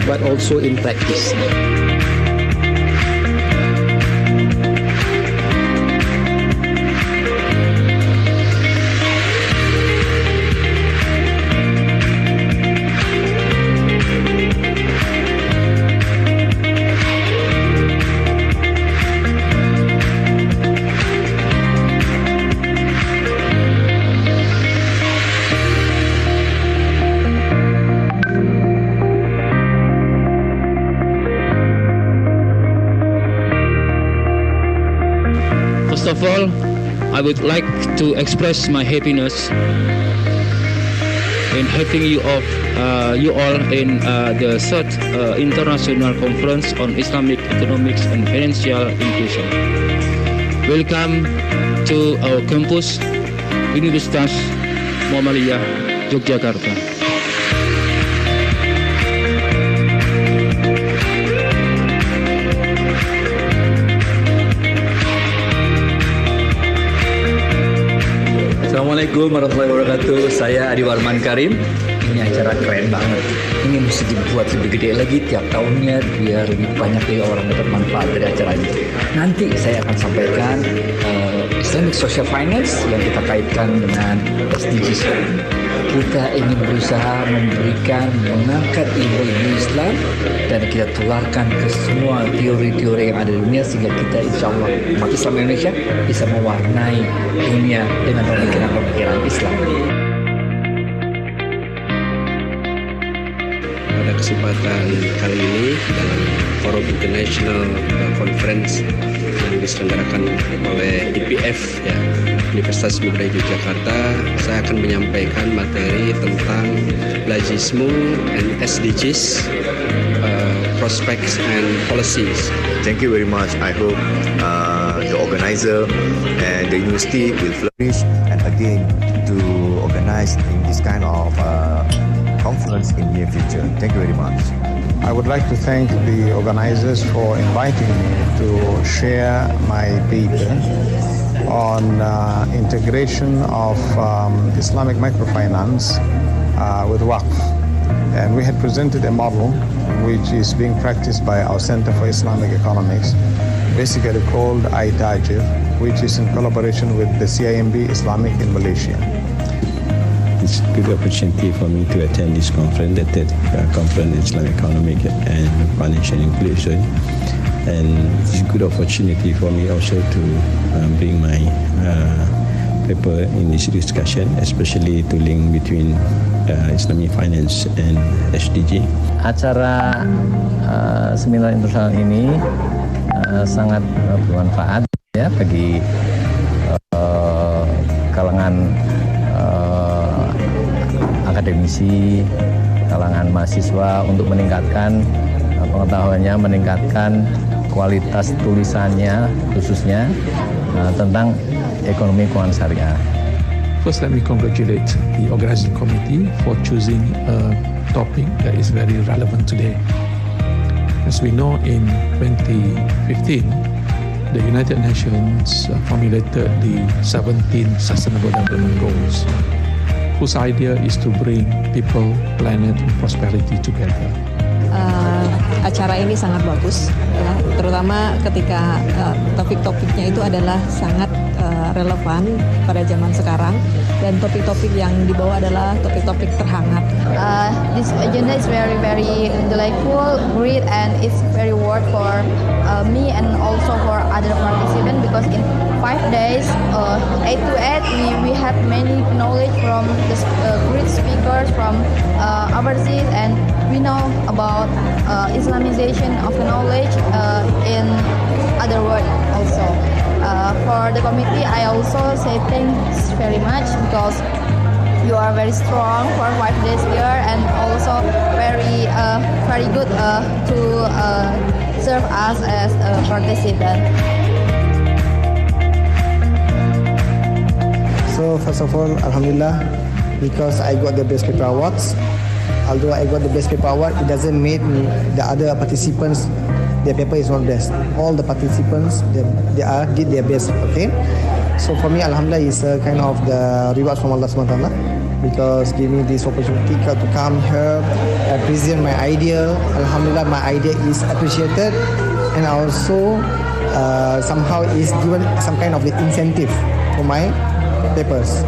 but also in practice. First of all, I would like to express my happiness in having you all in the third International Conference on Islamic Economics and Financial Inclusion. Welcome to our campus, Universitas Muhammadiyah, Yogyakarta. Assalamualaikum warahmatullahi wabarakatuh. Saya Adi Warman Karim. Ini acara keren banget. Ini mesti dibuat lebih gede lagi tiap tahunnya biar lebih banyak orang dapat manfaat dari acara ini. Nanti saya akan sampaikan Islamic Social Finance yang kita kaitkan dengan SDGs. Kita ingin berusaha mengangkat ilmu Islam dan kita tularkan ke semua teori-teori yang ada di dunia sehingga kita insya Allah umat Islam Indonesia bisa mewarnai dunia dengan pemikiran-pemikiran Islam. Pada kesempatan kali ini dalam Forum International Conference yang diselenggarakan oleh IPF ya, Universitas Muhammadiyah Yogyakarta, saya akan menyampaikan materi tentang Blagisme and SDGs, prospects and policies. Thank you very much. I hope the organizer and the university will flourish and again to organize in this kind of conference in near future. Thank you very much. I would like to thank the organizers for inviting me to share my paper on integration of Islamic microfinance with WAQF. And we had presented a model which is being practiced by our Center for Islamic Economics, basically called ITAJIR, which is in collaboration with the CIMB Islamic in Malaysia. It's a good opportunity for me to attend this conference, the third conference Islamic Economic and Financial Inclusion. And it's a good opportunity for me also to bring my paper in this discussion, especially to link between Islamic finance and SDG. Acara seminar internasional ini sangat bermanfaat ya bagi kalangan akademisi, kalangan mahasiswa untuk meningkatkan pengetahuannya, meningkatkan kualitas tulisannya khususnya tentang ekonomi keuangan syariah. First, let me congratulate the organizing committee for choosing a topic that is very relevant today. As we know, in 2015, the United Nations formulated the 17 Sustainable Development Goals, whose idea is to bring people, planet, and prosperity together. Acara ini sangat bagus, ya, terutama ketika topik-topiknya itu adalah sangat relevan pada zaman sekarang dan topik-topik yang dibawa adalah topik-topik terhangat. This agenda is very delightful, great, and it's very worth for me and also for other participants because in 5 days, 8 to 8, we had many knowledge from the great speakers from overseas, and we know about Islamization of the knowledge in other world also. For the committee, I also say thanks very much because you are very strong for 5 days here and also very good to serve us as a participant. So first of all, Alhamdulillah, because I got the best paper awards. Although I got the best paper award, it doesn't mean the other participants, their paper is not best. All the participants, they did their best, okay? So for me, Alhamdulillah, it's a kind of the reward from Allah SWT. because give me this opportunity to come here and present my idea. Alhamdulillah, my idea is appreciated, and also somehow is given some kind of the incentive for my papers.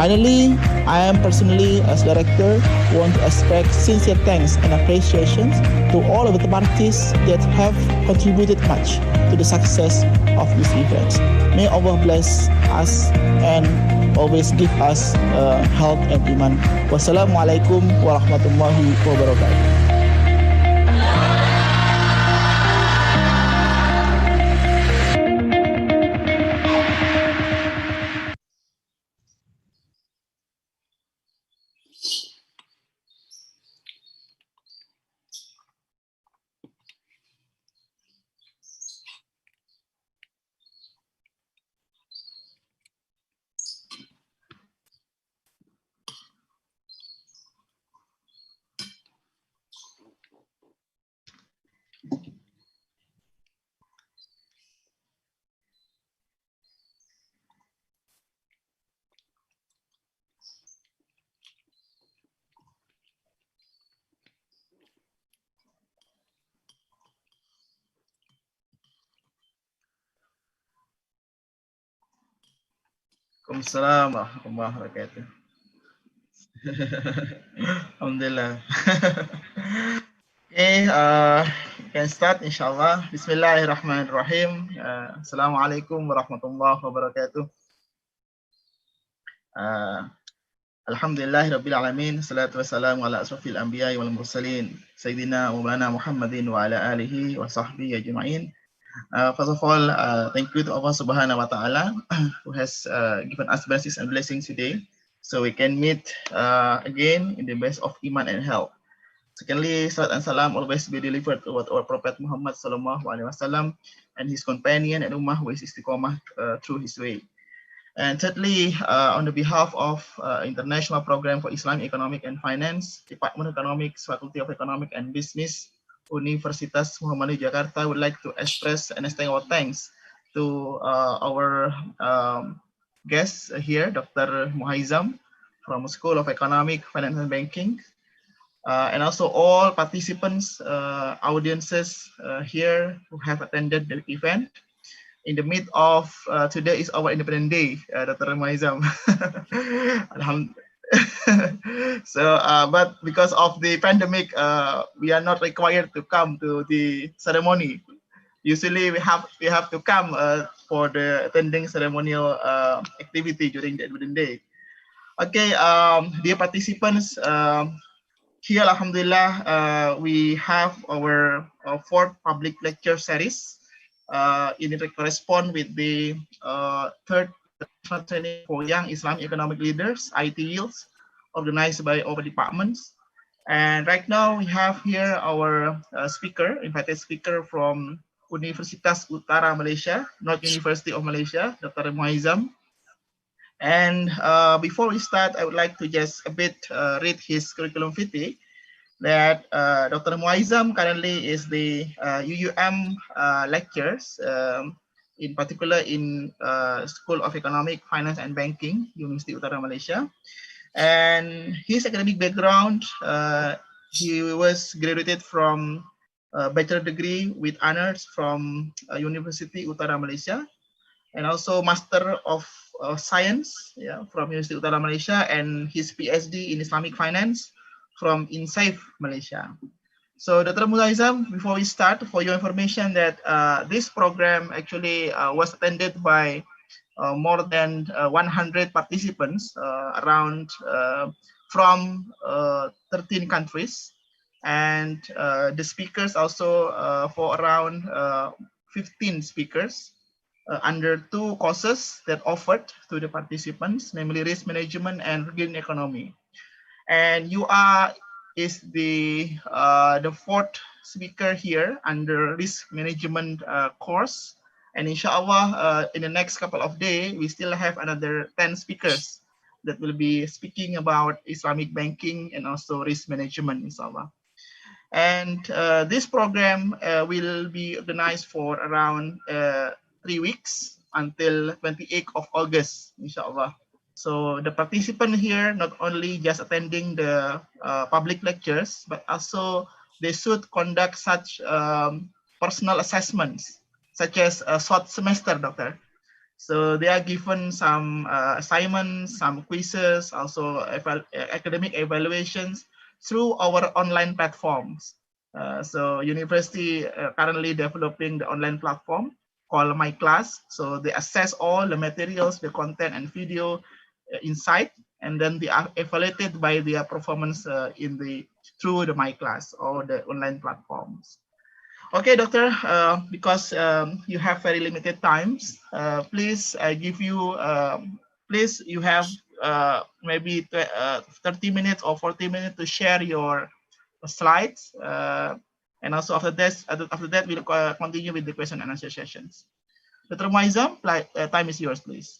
Finally, I am personally, as director, want to express sincere thanks and appreciation to all of the parties that have contributed much to the success of this event. May Allah bless us and always give us health and iman. Wassalamualaikum warahmatullahi wabarakatuh. Waalaikumsalam warahmatullahi wabarakatuh. Alhamdulillah. Okay, we can start inshallah. Bismillahirrahmanirrahim. Assalamualaikum warahmatullahi wabarakatuh. Alhamdulillah Rabbil Alamin. Salatu wassalamu ala asrafil anbiya wal mursalin. Sayyidina wa maulana Muhammadin wa ala alihi wa sahbihi ajma'in. First of all, thank you to Allah Subhanahu wa Ta'ala who has given us blessings and blessings today, so we can meet again in the best of iman and health. Secondly, salat and salam always be delivered to our Prophet Muhammad Sallallahu Alaihi Wasallam and his companion and ummah who is istiqomah through his way. And thirdly, on the behalf of International Program for Islamic Economic and Finance, Department of Economics, Faculty of Economic and Business, Universitas Muhammadiyah Jakarta, would like to express and extend our thanks to our guest here, Dr. Muhaizam from School of Economic, Finance and Banking, and also all participants, audiences here who have attended the event. In the midst of today is our Independence Day, Dr. Muhaizam. So, but because of the pandemic, we are not required to come to the ceremony. Usually, we have to come for the attending ceremonial activity during the Independence Day. Okay, dear participants, here, Alhamdulillah, we have our fourth public lecture series. It corresponds with the third training for young Islamic economic leaders, ITLs, organized by our departments. And right now we have here our invited speaker from Universitas Utara Malaysia, North University of Malaysia, Dr. Muhaizam. And before we start, I would like to just a bit read his curriculum vitae. That Dr. Muhaizam currently is the UUM lectures, in particular in School of Economic, Finance and Banking, University Utara Malaysia. And his academic background, he was graduated from a bachelor degree with honors from University Utara Malaysia, and also Master of Science from University Utara Malaysia, and his PhD in Islamic Finance from INSAIF Malaysia. So Dr. Muhaizam, before we start, for your information that this program actually was attended by more than 100 participants around from 13 countries, and the speakers also for around 15 speakers under 2 courses that offered to the participants, namely risk management and green economy. And you is the 4th speaker here under risk management course, And inshallah, in the next couple of days, we still have another 10 speakers that will be speaking about Islamic banking and also risk management, inshallah. And this program will be organized for around 3 weeks until 28th of August, inshallah. So the participant here not only just attending the public lectures, but also they should conduct such personal assessments, such as a short semester, doctor. So they are given some assignments, some quizzes, also academic evaluations through our online platforms. So university currently developing the online platform called My Class. So they assess all the materials, the content and video inside, and then they are evaluated by their performance through the My Class or the online platforms. Okay, doctor, because you have very limited times, please you have maybe 30 minutes or 40 minutes to share your slides, and also after that we'll continue with the question and answer sessions. Dr. Muazzam, time is yours, please.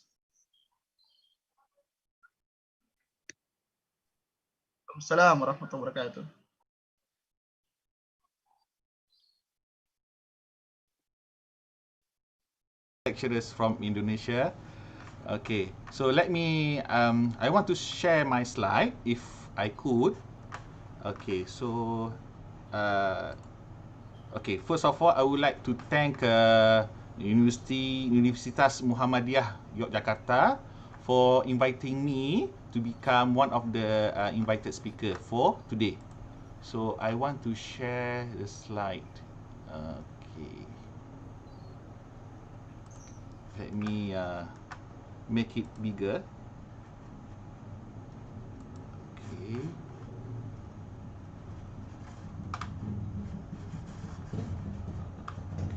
Assalamualaikum warahmatullahi wabarakatuh. Lecturers from Indonesia. Okay, so let me I want to share my slide if I could. Okay, so okay, first of all I would like to thank Universitas Muhammadiyah Yogyakarta for inviting me to become one of the invited speaker for today. So I want to share the slide. Okay. Let me make it bigger. Okay.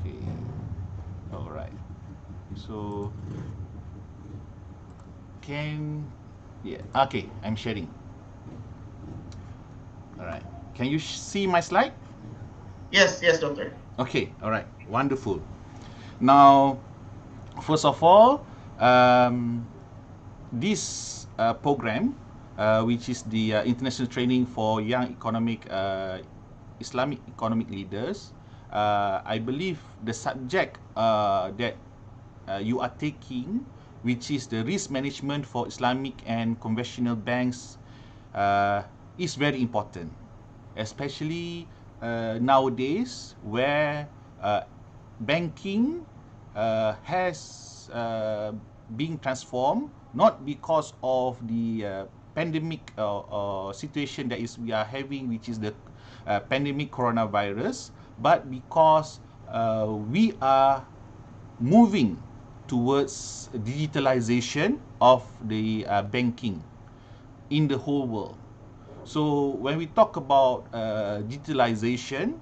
Okay. All right. So okay, I'm sharing. All right. Can you see my slide? Yes, doctor. Okay, all right. Wonderful. Now, first of all, this program, which is the international training for young Islamic economic leaders, I believe the subject that you are taking, which is the risk management for Islamic and conventional banks, is very important, especially nowadays where banking has been transformed, not because of the pandemic situation that we are having, which is the pandemic coronavirus, but because we are moving towards digitalization of the banking in the whole world. So when we talk about digitalization,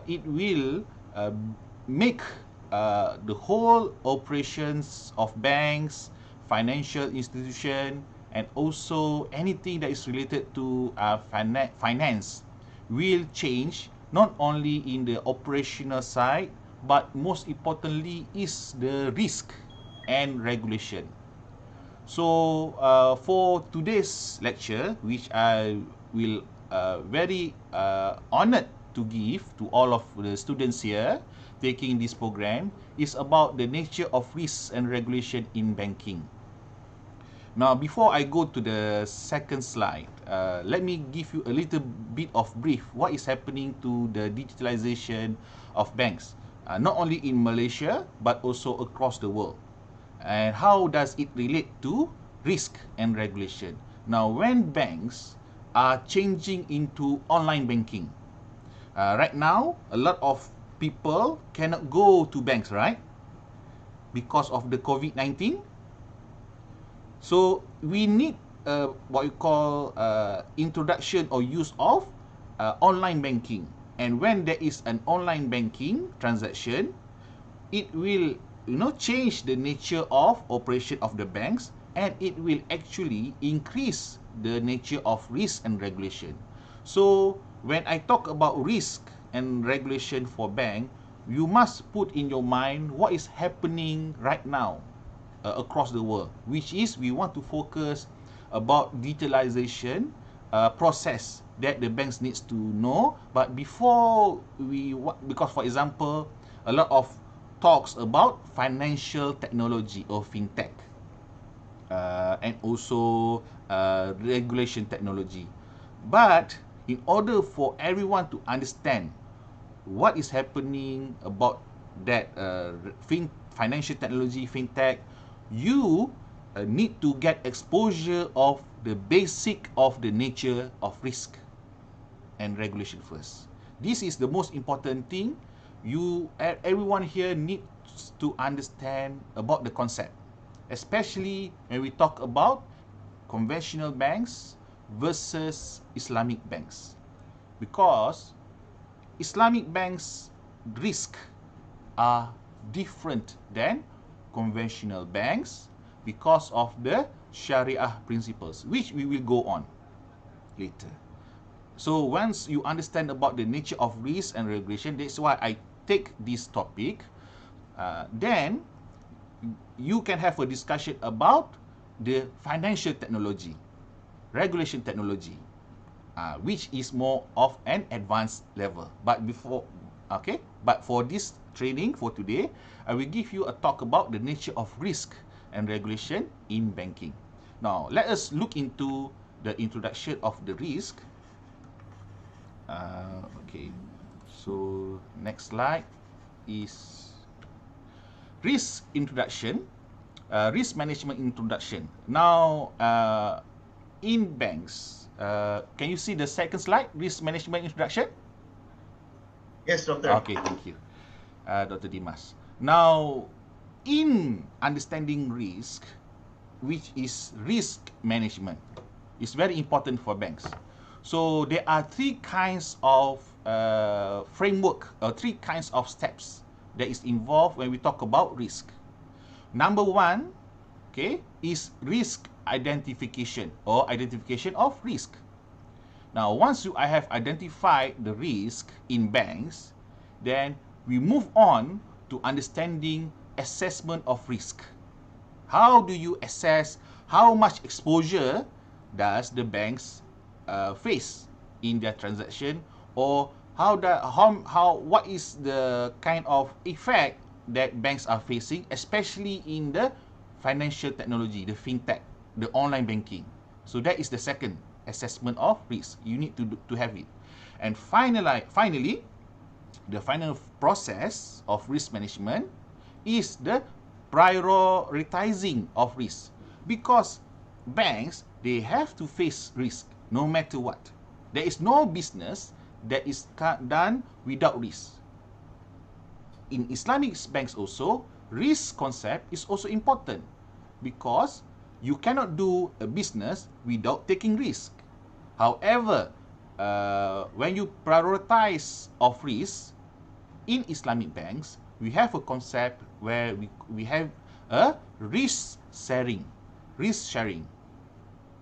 it will make the whole operations of banks, financial institution, and also anything that is related to finance will change, not only in the operational side, but most importantly is the risk and regulation. So for today's lecture, which I will very honored to give to all of the students here taking this program, is about the nature of risk and regulation in banking. Now, before I go to the second slide, let me give you a little bit of brief what is happening to the digitalization of banks, not only in Malaysia but also across the world, and how does it relate to risk and regulation. Now, when banks are changing into online banking, right now a lot of people cannot go to banks, right, because of the COVID-19. So we need what we call introduction or use of online banking. And when there is an online banking transaction, it will change the nature of operation of the banks, and it will actually increase the nature of risk and regulation. So when I talk about risk and regulation for bank, you must put in your mind what is happening right now across the world, which is we want to focus about digitalization process that the banks needs to know. But before because for example, a lot of talks about financial technology or fintech, and also regulation technology. But in order for everyone to understand what is happening about that financial technology, fintech, you need to get exposure of the basic of the nature of risk and regulation first. This is the most important thing. Everyone here needs to understand about the concept, especially when we talk about conventional banks versus Islamic banks, because Islamic banks' risk are different than conventional banks because of the Sharia principles, which we will go on later. So once you understand about the nature of risk and regulation, that's why I take this topic, then you can have a discussion about the financial technology, regulation technology, which is more of an advanced level. But for this training for today, I will give you a talk about the nature of risk and regulation in banking. Now, let us look into the introduction of the risk. Okay, so next slide is risk introduction, risk management introduction. Now, in banks, can you see the second slide, risk management introduction? Yes, Doctor. Okay, thank you, Dr. Dimas. Now, in understanding risk, which is risk management, is very important for banks. So there are three kinds of framework, or three kinds of steps that is involved when we talk about risk. Number one, okay, is risk identification or identification of risk. Now, once I have identified the risk in banks, then we move on to understanding assessment of risk. How do you assess how much exposure does the banks face in their transaction, or what is the kind of effect that banks are facing, especially in the financial technology, the fintech, the online banking. So that is the second assessment of risk. You need to have it. And finally, the final process of risk management is the prioritizing of risk, because banks, they have to face risk no matter what. There is no business that is done without risk. In Islamic banks also, risk concept is also important, because you cannot do a business without taking risk. However, when you prioritize of risk in Islamic banks, we have a concept where we have a risk sharing.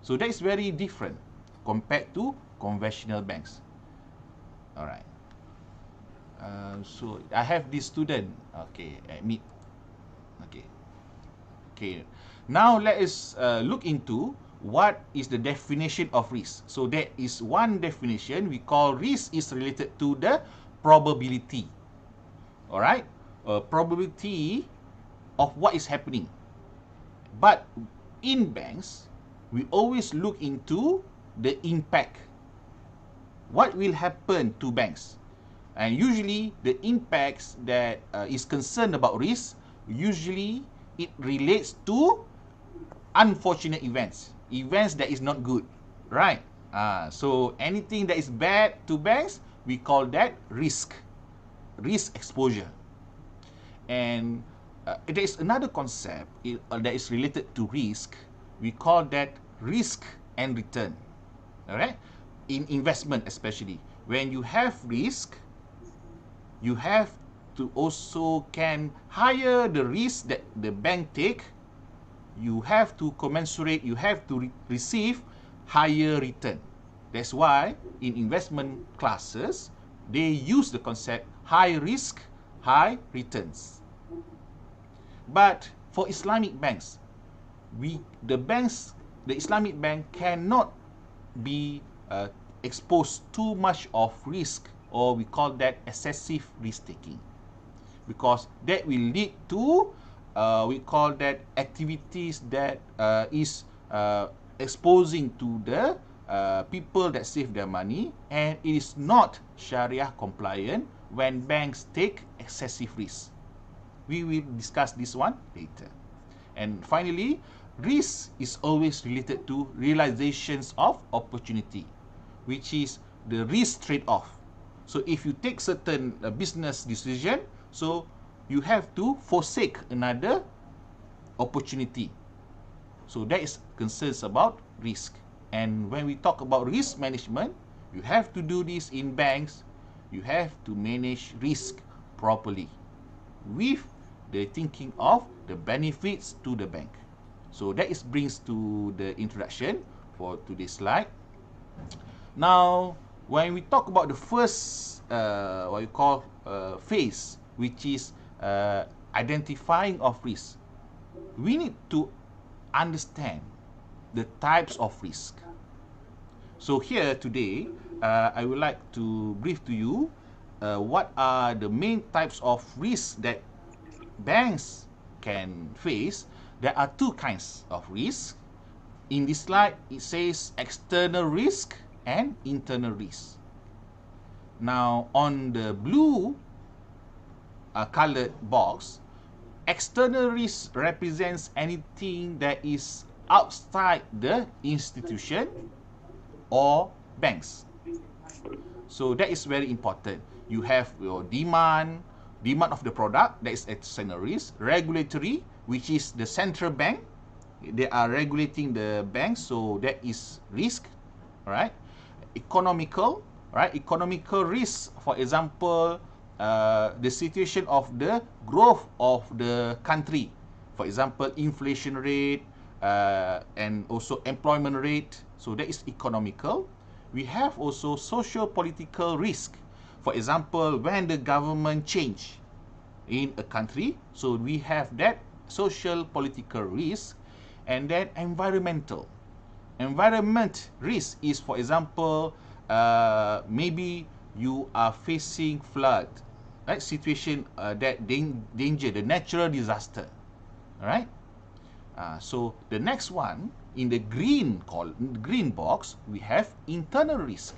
So that is very different compared to conventional banks. All right. So I have this student. Okay, admit. Okay. Now let us look into what is the definition of risk. So there is one definition we call risk is related to the probability. All right, probability of what is happening. But in banks, we always look into the impact. What will happen to banks? And usually the impacts that is concerned about risk, usually it relates to unfortunate events that is not good, right? So anything that is bad to banks, we call that risk exposure. And there is another concept that is related to risk. We call that risk and return. All right, in investment especially, when you have risk, you have to also can higher the risk that the bank take, you have to commensurate, you have to receive higher return. That's why in investment classes, they use the concept high risk, high returns. But for Islamic banks, the Islamic bank cannot be exposed too much of risk, or we call that excessive risk taking, because that will lead to we call that activities that is exposing to the people that save their money, and it is not Sharia compliant when banks take excessive risk. We will discuss this one later. And finally, risk is always related to realizations of opportunity, which is the risk trade-off. So if you take certain business decision, so you have to forsake another opportunity. So that is concerns about risk. And when we talk about risk management, you have to do this in banks. You have to manage risk properly with the thinking of the benefits to the bank. So that is brings to the introduction for today's slide. Now, when we talk about the first what you call phase, which is identifying of risk, we need to understand the types of risk. So here today, I would like to brief to you what are the main types of risks that banks can face. There are two kinds of risk. In this slide, it says external risk and internal risk. Now, on the blue colored box, external risk represents anything that is outside the institution or banks. So that is very important. You have your demand of the product, that is external risk. Regulatory, which is the central bank, they are regulating the banks, so that is risk. All right. Economical, right? Economical risk, for example, the situation of the growth of the country, for example, inflation rate and also employment rate. So that is economical. We have also socio-political risk. For example, when the government change in a country, so we have that social political risk. And then environmental risk is, for example, maybe you are facing flood, right? Situation that danger, the natural disaster. All right. So the next one in the green box, we have internal risk.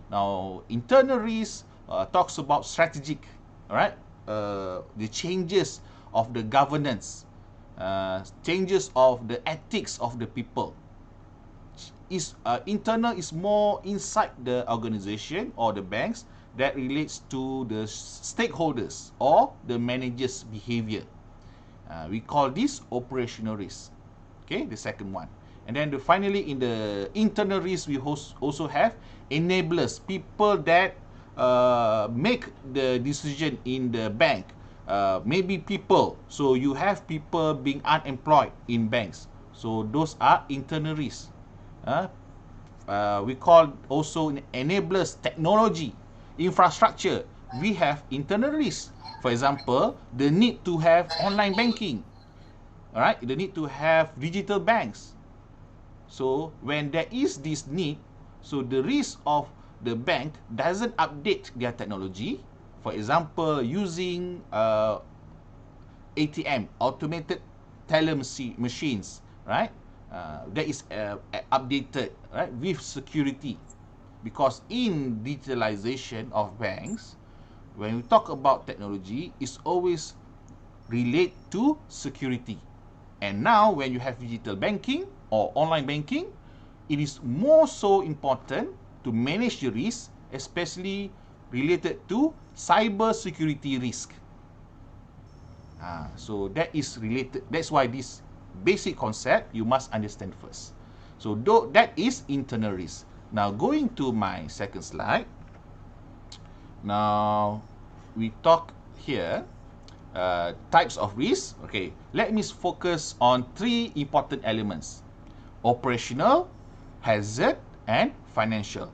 Now, internal risk talks about strategic, all right, the changes of the governance, changes of the ethics of the people. Internal is more inside the organization or the banks, that relates to the stakeholders or the manager's behavior. We call this operational risk. Okay, the second one. And then finally, in the internal risk, we also have enablers, people that make the decision in the bank. Maybe people, so you have people being unemployed in banks, so those are internal risks. We call also enablers, technology, infrastructure. We have internal risks. For example, the need to have online banking, all right, the need to have digital banks. So when there is this need, so the risk of the bank doesn't update their technology. For example, using ATM, automated teller machines, right? That is updated, right, with security. Because in digitalization of banks, when we talk about technology, it's always relate to security. And now when you have digital banking or online banking, it is more so important to manage the risk, especially related to cyber security risk. So that is related. That's why this basic concept you must understand first. So that is internal risk. Now going to my second slide. Now we talk here types of risk. Okay, let me focus on three important elements: operational, hazard, and financial.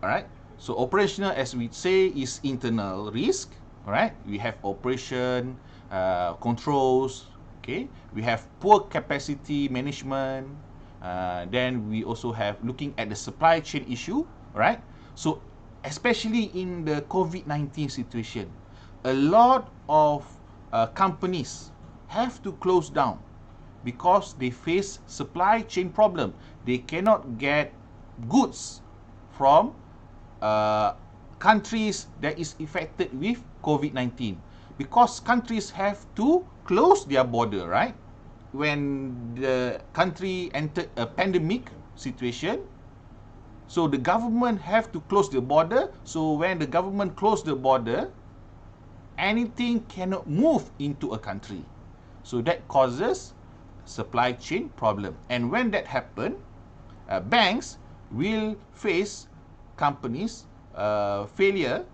All right. So operational, as we say, is internal risk. All right, we have operation controls. Okay, we have poor capacity management. Then we also have looking at the supply chain issue. Right, so especially in the COVID-19 situation, a lot of companies have to close down because they face supply chain problem. They cannot get goods from countries that is affected with COVID-19 because countries have to close their border, right? When the country entered a pandemic situation, so the government have to close the border. So when the government close the border, anything cannot move into a country. So that causes supply chain problem. And when that happen, banks will face companies failure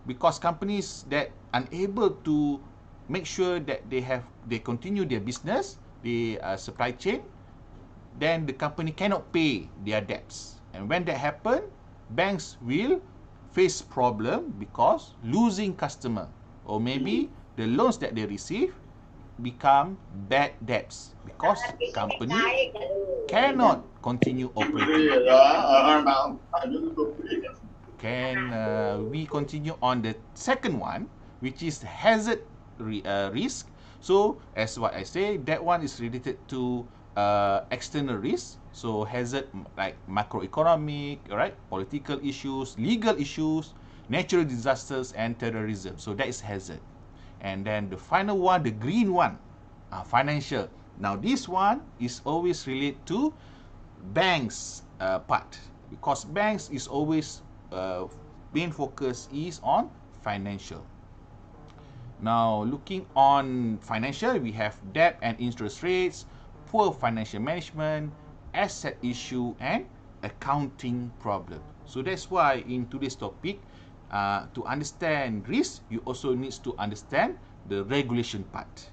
because companies that unable to make sure that they continue their business, the supply chain, then the company cannot pay their debts. And when that happen, banks will face problem because losing customer, or maybe the loans that they receive become bad debts because company cannot continue operating. Can we continue on the second one, which is hazard risk? So as what I say, that one is related to external risk. So hazard like macroeconomic, right, political issues, legal issues, natural disasters, and terrorism. So that is hazard. And then the final one, the green one, financial. Now this one is always related to banks part because banks is always main focus is on financial. Now looking on financial, we have debt and interest rates, poor financial management, asset issue, and accounting problem. So that's why in today's topic, to understand risk, you also need to understand the regulation part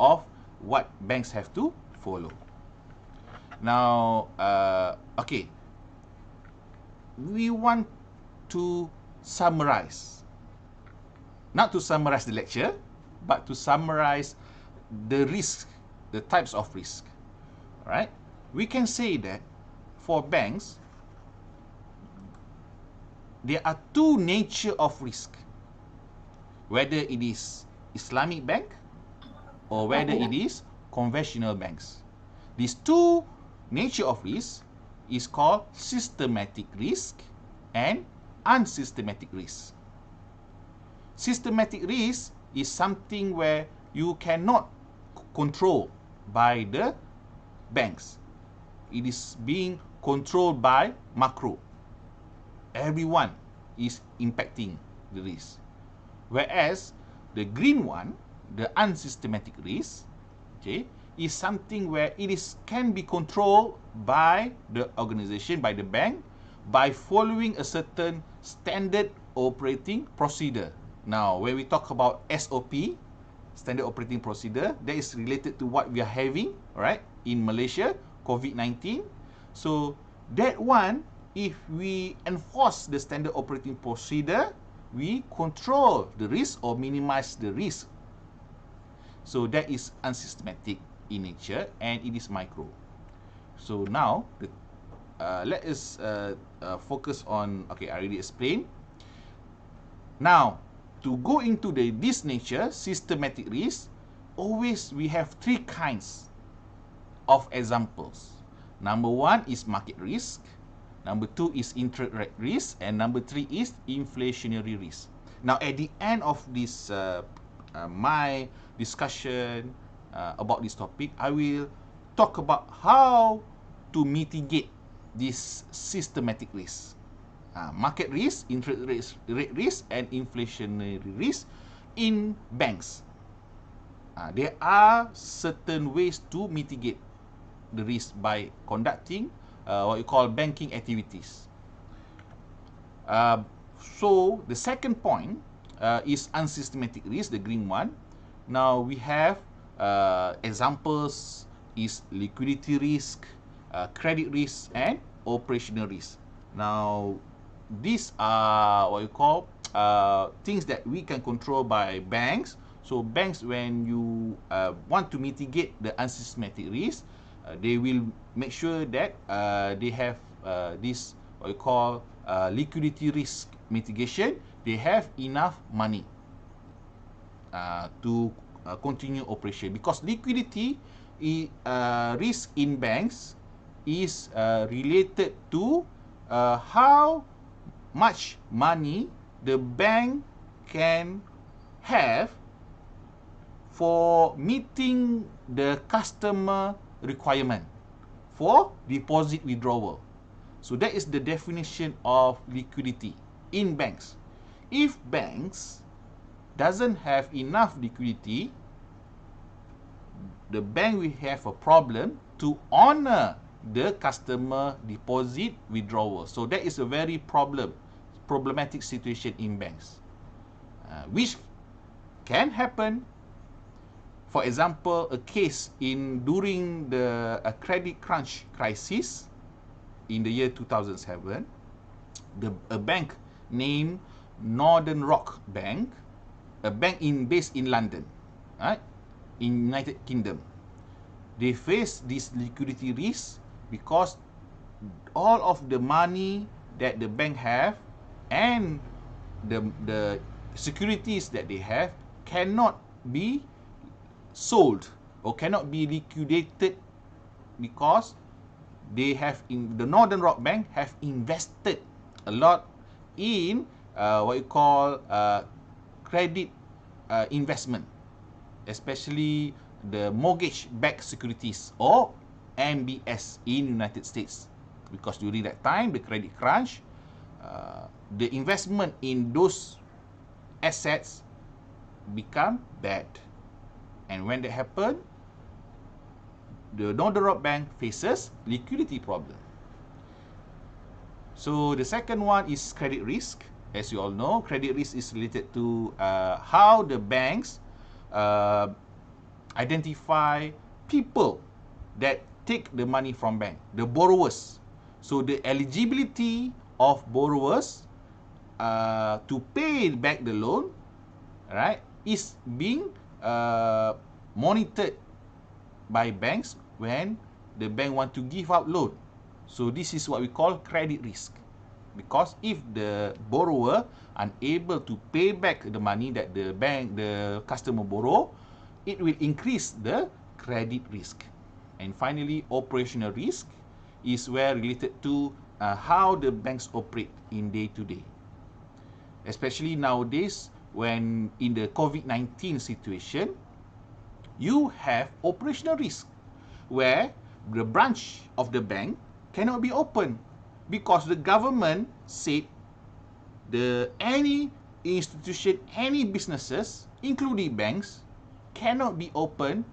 of what banks have to follow. Now, okay, we want to summarize, not to summarize the lecture, but to summarize the risk, the types of risk. All right, we can say that for banks, there are two nature of risk, whether it is Islamic bank or whether it is conventional banks. These two nature of risk is called systematic risk and unsystematic risk. Systematic risk is something where you cannot control by the banks. It is being controlled by macro. Everyone is impacting the risk. Whereas the green one, the unsystematic risk, okay, is something where it can be controlled by the organization, by the bank, by following a certain standard operating procedure. Now, when we talk about SOP, standard operating procedure, that is related to what we are having, right, in Malaysia, COVID-19. So that one, if we enforce the standard operating procedure, we control the risk or minimize the risk. So that is unsystematic in nature and it is micro. So now, let us focus on, okay, I already explained. Now, to go into this nature, systematic risk, always we have three kinds of examples. Number one is market risk. Number two is interest rate risk, and number three is inflationary risk. Now, at the end of this my discussion about this topic, I will talk about how to mitigate this systematic risk, market risk, interest rate risk, and inflationary risk in banks. There are certain ways to mitigate the risk by conducting what you call banking activities. So the second point is unsystematic risk, the green one. Now we have examples is liquidity risk, credit risk, and operational risk. Now these are what you call things that we can control by banks. So banks, when you want to mitigate the unsystematic risk, they will make sure that they have this what you call liquidity risk mitigation. They have enough money to continue operation, because liquidity risk in banks is related to how much money the bank can have for meeting the customer requirement for deposit withdrawal. So that is the definition of liquidity in banks. If banks doesn't have enough liquidity, the bank will have a problem to honor the customer deposit withdrawal. So that is a very problematic situation in banks, which can happen. For example, a case during the credit crunch crisis in the year 2007, a bank named Northern Rock Bank, a bank based in London, right, in United Kingdom. They face this liquidity risk because all of the money that the bank have and the securities that they have cannot be sold or cannot be liquidated, because they have the Northern Rock Bank have invested a lot in what you call credit investment, especially the mortgage-backed securities or MBS in United States, because during that time, the credit crunch, the investment in those assets become bad. And when that happen, the Northern Rock Bank faces liquidity problem. So the second one is credit risk. As you all know, credit risk is related to how the banks identify people that take the money from bank, the borrowers. So the eligibility of borrowers to pay back the loan, right, is being monitored by banks when the bank want to give out loan. So this is what we call credit risk, because if the borrower unable to pay back the money that the customer borrow, it will increase the credit risk. And finally, operational risk is where related to how the banks operate in day to day, especially nowadays when in the COVID-19 situation, you have operational risk where the branch of the bank cannot be open because the government said any institution, any businesses, including banks, cannot be open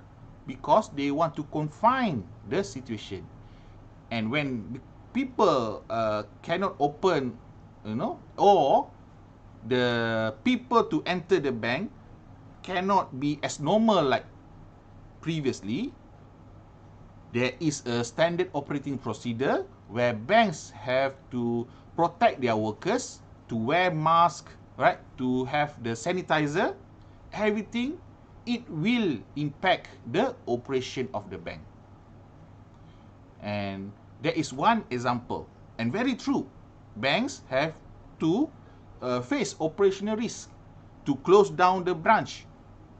because they want to confine the situation. And when people cannot open, or the people to enter the bank cannot be as normal like previously, there is a standard operating procedure where banks have to protect their workers, to wear masks, right, to have the sanitizer, everything. It will impact the operation of the bank. And there is one example, and very true. Banks have to face operational risk to close down the branch,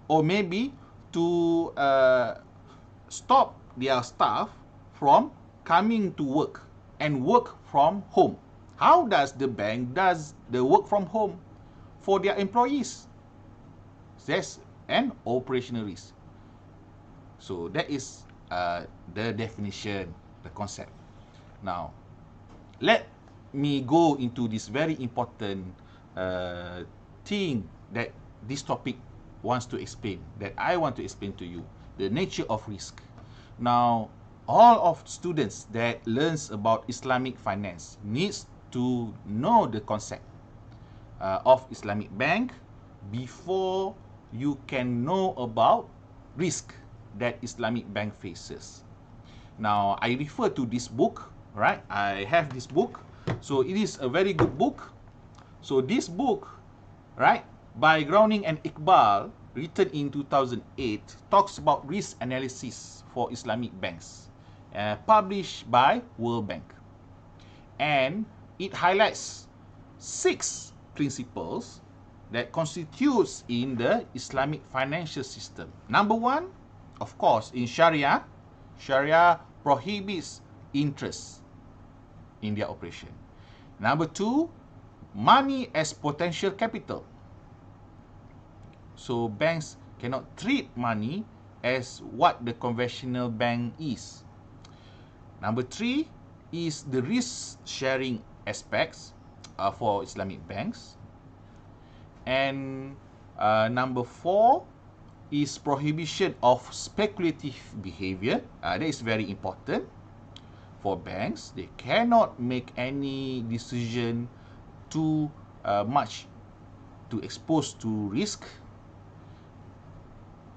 or maybe to stop their staff from coming to work and work from home. How does the bank does the work from home for their employees? That's an operational risk. So that is the definition, the concept. Now, let me go into this very important thing that this topic wants to explain, that I want to explain to you, the nature of risk. Now, all of students that learns about Islamic finance needs to know the concept of Islamic bank before you can know about risk that Islamic bank faces. Now, I refer to this book, right? I have this book. So it is a very good book. So this book right, by Groening and Iqbal, written in 2008, talks about risk analysis for Islamic banks, published by World Bank. And it highlights 6 principles that constitutes in the Islamic financial system. Number 1, of course, in Sharia, Sharia prohibits interest in their operation. Number 2, money as potential capital. So banks cannot treat money as what the conventional bank is. Number 3 is the risk sharing aspects for Islamic banks. And number 4 is prohibition of speculative behavior. That is very important for banks. They cannot make any decision too much to expose to risk.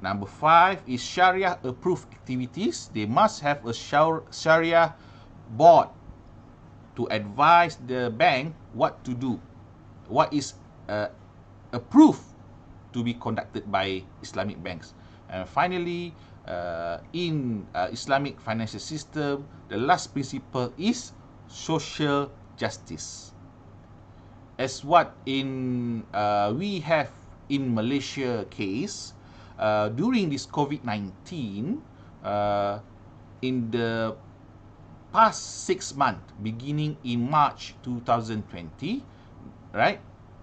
Number 5 is Sharia approved activities. They must have a Sharia board to advise the bank what to do, what is approved to be conducted by Islamic banks. And finally, in Islamic financial system, the last principle is social justice. As what in we have in Malaysia case, during this COVID-19, in the past 6 months, beginning in March 2020, right,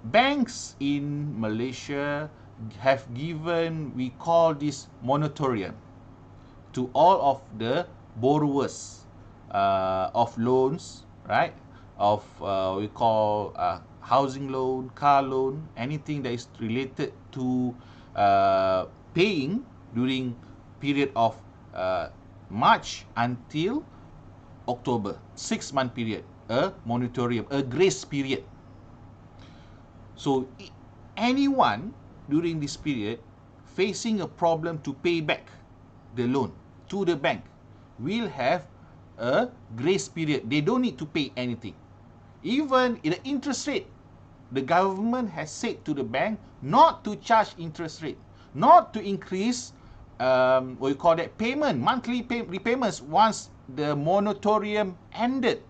banks in Malaysia have given, we call this moratorium, to all of the borrowers of loans, right, of we call housing loan, car loan, anything that is related to paying during period of March until October, 6-month period, a moratorium, a grace period. So anyone during this period facing a problem to pay back the loan to the bank will have a grace period. They don't need to pay anything. Even the interest rate, the government has said to the bank not to charge interest rate, not to increase what you call that payment, monthly repayments once the moratorium ended.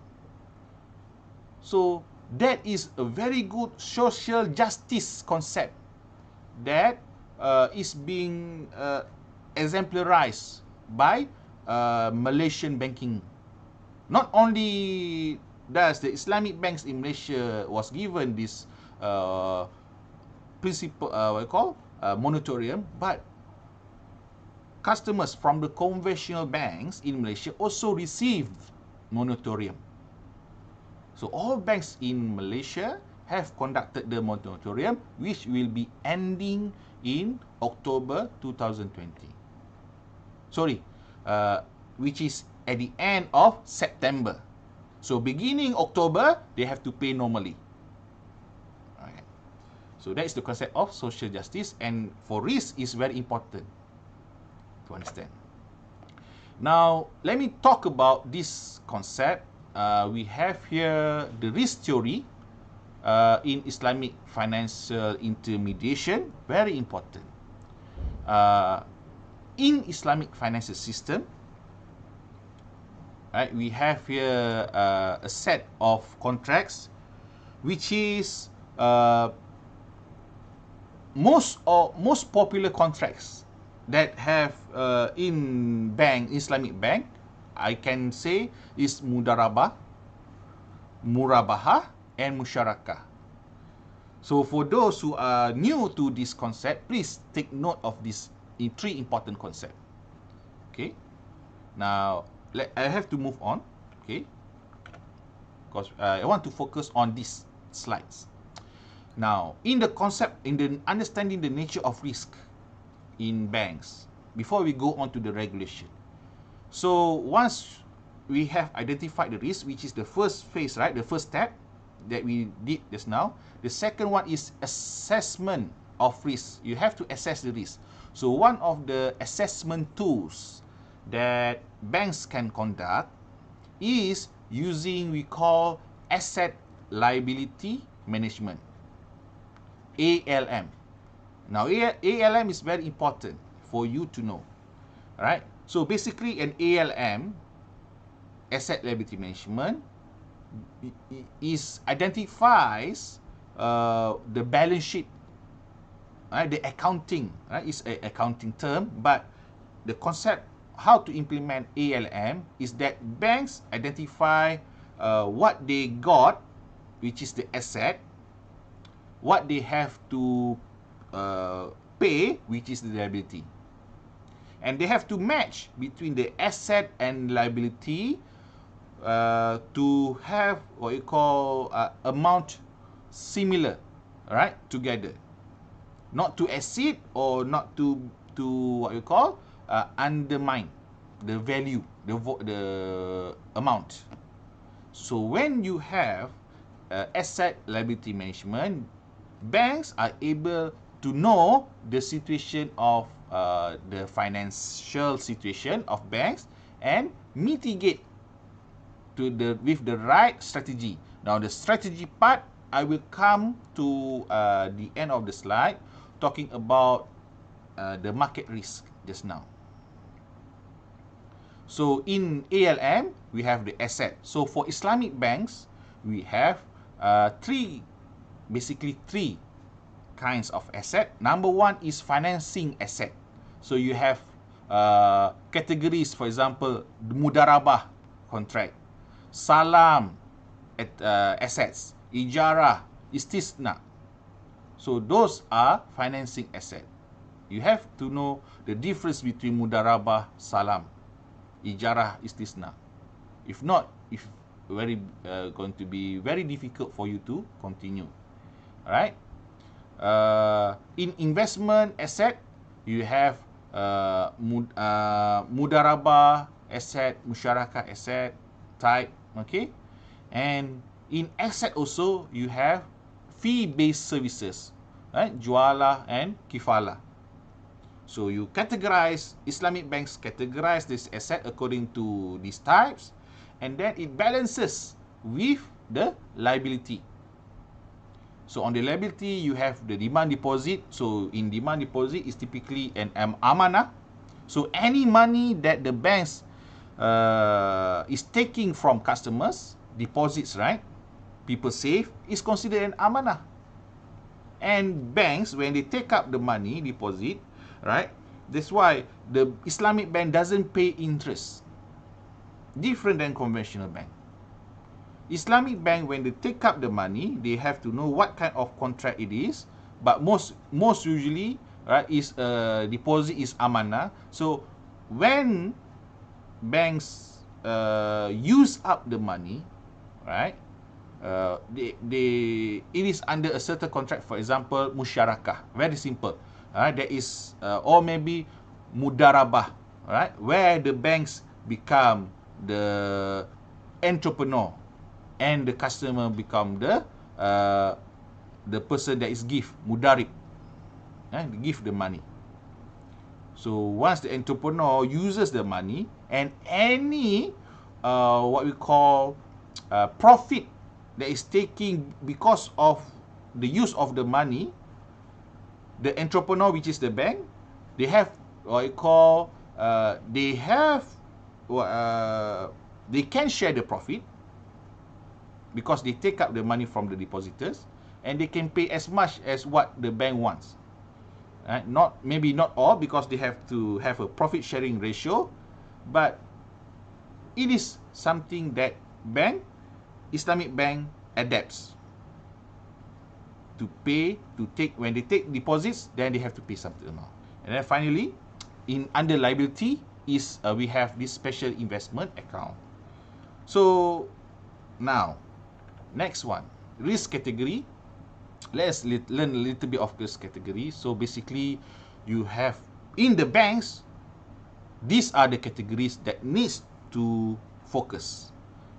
So that is a very good social justice concept that is being exemplarized by Malaysian banking. Not only does the Islamic banks in Malaysia was given this principle, what you call moratorium, but customers from the conventional banks in Malaysia also received moratorium. So all banks in Malaysia have conducted the moratorium, which will be ending in October 2020. Sorry, which is at the end of September. So beginning October, they have to pay normally. Okay. So that is the concept of social justice, and for risk is very important to understand. Now, let me talk about this concept. We have here the risk theory in Islamic financial intermediation, very important. In Islamic financial system, right, we have here a set of contracts which is most popular contracts that have in Islamic bank, I can say is mudarabah, murabahah, and musyarakah. So for those who are new to this concept, please take note of these 3 important concepts. Okay. Now I have to move on. Okay. Because I want to focus on these slides. Now, in the concept, in the understanding the nature of risk in banks, before we go on to the regulation. So once we have identified the risk, which is the first phase, right? The first step that we did just now. The second one is assessment of risk. You have to assess the risk. So one of the assessment tools that banks can conduct is using, we call, asset liability management. ALM. Now, ALM is very important for you to know. Right? So basically, an ALM, asset liability management, identifies the balance sheet. Right? The accounting, right, is an accounting term, but the concept how to implement ALM is that banks identify what they got, which is the asset, what they have to pay, which is the liability. And they have to match between the asset and liability to have what you call amount similar, right, together. Not to exceed or not to what you call undermine the value, the amount. So when you have asset liability management, banks are able to know the situation of the financial situation of banks and mitigate with the right strategy. Now the strategy part, I will come to the end of the slide, talking about the market risk just now. So in ALM, we have the asset. So for Islamic banks, we have basically three kinds of asset. Number one is financing asset. So you have categories, for example, mudarabah contract, salam assets, ijarah, istisna. So those are financing asset. You have to know the difference between mudarabah, salam, ijarah, istisna. If not, going to be very difficult for you to continue. Alright. In investment asset, you have mudarabah asset, musyarakah asset type. Okay. And in asset also, you have fee-based services, right? Jualah and kifalah. So you categorize, Islamic banks categorize this asset according to these types, and then it balances with the liability. So on the liability, you have the demand deposit. So in demand deposit is typically an amanah. So any money that the banks is taking from customers, deposits, right? People save, is considered an amanah. And banks, when they take up the money, deposit, right? That's why the Islamic bank doesn't pay interest. Different than conventional bank. Islamic bank, when they take up the money, they have to know what kind of contract it is. But most usually, right, is deposit is amanah. So when banks use up the money, right? It is under a certain contract. For example, musyarakah, very simple. There is or maybe mudarabah, right, where the banks become the entrepreneur and the customer become the person that is give, mudarib, give the money. So once the entrepreneur uses the money, and any what we call profit that is taking because of the use of the money, the entrepreneur, which is the bank, they have what you call they can share the profit because they take up the money from the depositors, and they can pay as much as what the bank wants. Right? Maybe not all, because they have to have a profit sharing ratio, but it is something that Islamic bank adapts to pay, when they take deposits, then they have to pay something amount. And then finally, under liability is we have this special investment account. So now, next one, risk category. Let's learn a little bit of this category. So basically, you have in the banks, these are the categories that needs to focus.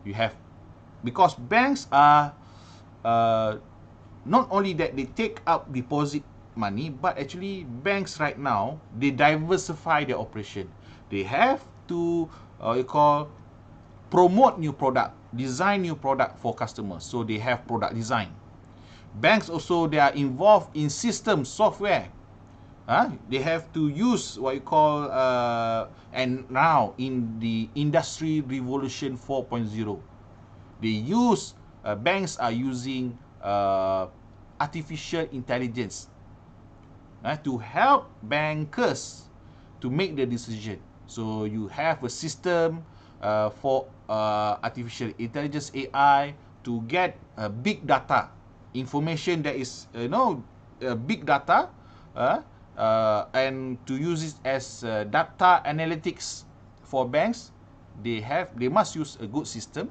You have, because banks are not only that they take up deposit money, but actually banks right now, they diversify their operation. They have to promote new product, design new product for customers. So they have product design. Banks also, they are involved in system software. They have to use what you call, and now in the Industry Revolution 4.0, banks are using artificial intelligence to help bankers to make the decision. So you have a system for artificial intelligence, AI, to get big data information that is big data, and to use it as data analytics for banks. They must use a good system.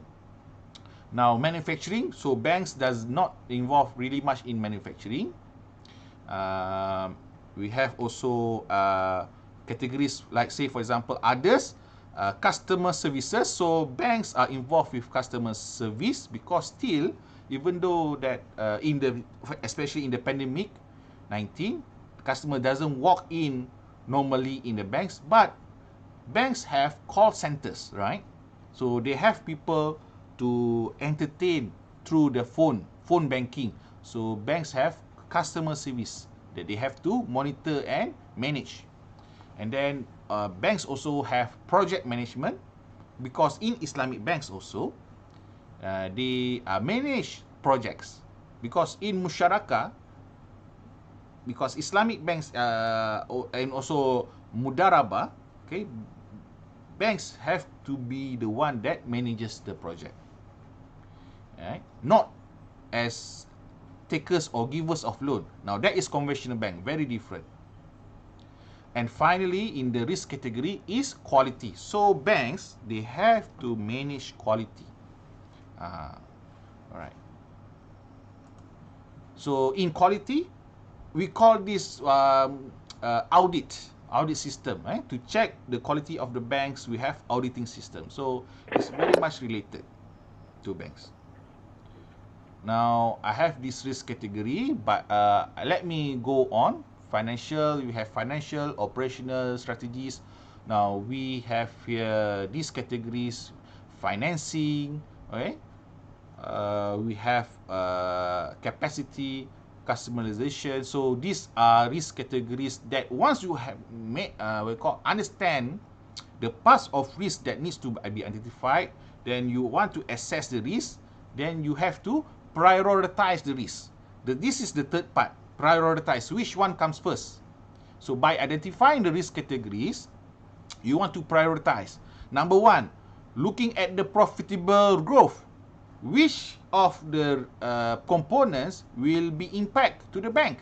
Now manufacturing, so banks does not involve really much in manufacturing. We have also categories like, say for example, others, customer services. So banks are involved with customer service, because still, even though that especially in the pandemic 19, customer doesn't walk in normally in the banks, but banks have call centers, right? So they have people to entertain through the phone banking. So banks have customer service that they have to monitor and manage. And then banks also have project management, because in Islamic banks also, they manage projects, because in Musyarakah, because Islamic banks and also Mudarabah, okay, banks have to be the one that manages the project, right? Not as takers or givers of loan. Now that is conventional bank, very different. And finally, in the risk category is quality. So banks, they have to manage quality. All right. So in quality, we call this audit system, right? To check the quality of the banks, we have auditing system. So it's very much related to banks. Now I have this risk category, but let me go on. Financial, we have financial, operational strategies. Now we have here these categories: financing, okay? We have capacity, customization. So these are risk categories that once you have understand the parts of risk that needs to be identified, then you want to assess the risk, then you have to prioritize the risk. This is the third part, prioritize which one comes first. So by identifying the risk categories, you want to prioritize. Number one, looking at the profitable growth. Which of the components will be impact to the bank?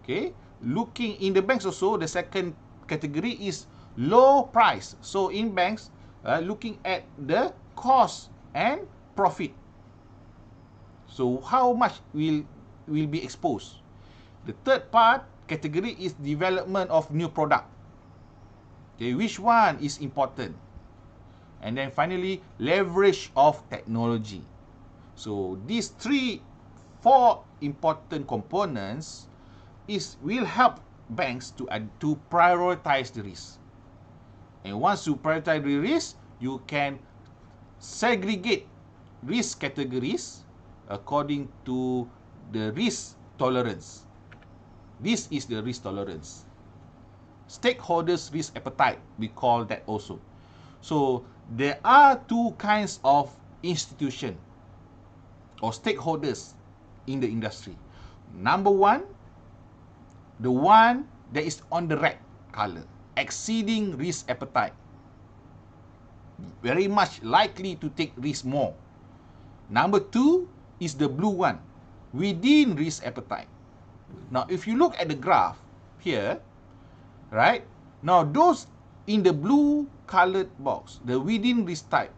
Okay, looking in the banks also, the second category is low price. So in banks, looking at the cost and profit. So how much will be exposed? The third part category is development of new product. Okay, which one is important? And then finally, leverage of technology. So these four important components will help banks to prioritize the risk. And once you prioritize the risk, you can segregate risk categories according to the risk tolerance. This is the risk tolerance. Stakeholders' risk appetite, we call that also. So there are two kinds of institution or stakeholders in the industry. Number one, the one that is on the red color, exceeding risk appetite, very much likely to take risk more. Number two is the blue one, within risk appetite. Now if you look at the graph here, right, now those in the blue colored box, the within risk type,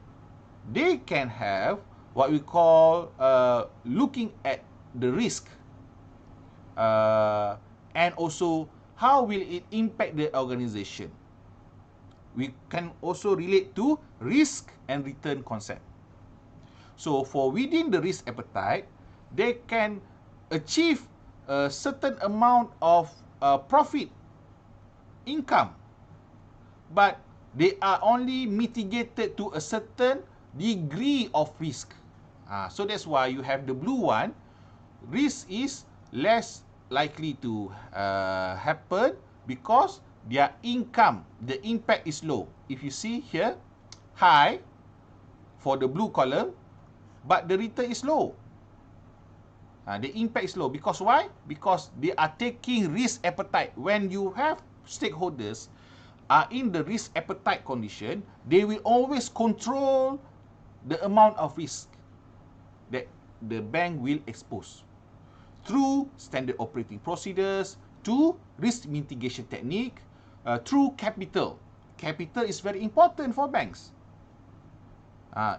they can have what we call looking at the risk and also how will it impact the organization. We can also relate to risk and return concept. So for within the risk appetite, they can achieve a certain amount of profit, income, but they are only mitigated to a certain degree of risk. So that's why you have the blue one, risk is less likely to happen because their income, the impact is low. If you see here, high for the blue column, but the return is low. The impact is low because why? Because they are taking risk appetite. When you have stakeholders are in the risk appetite condition, they will always control the amount of risk that the bank will expose through standard operating procedures, to risk mitigation technique, through capital. Capital is very important for banks.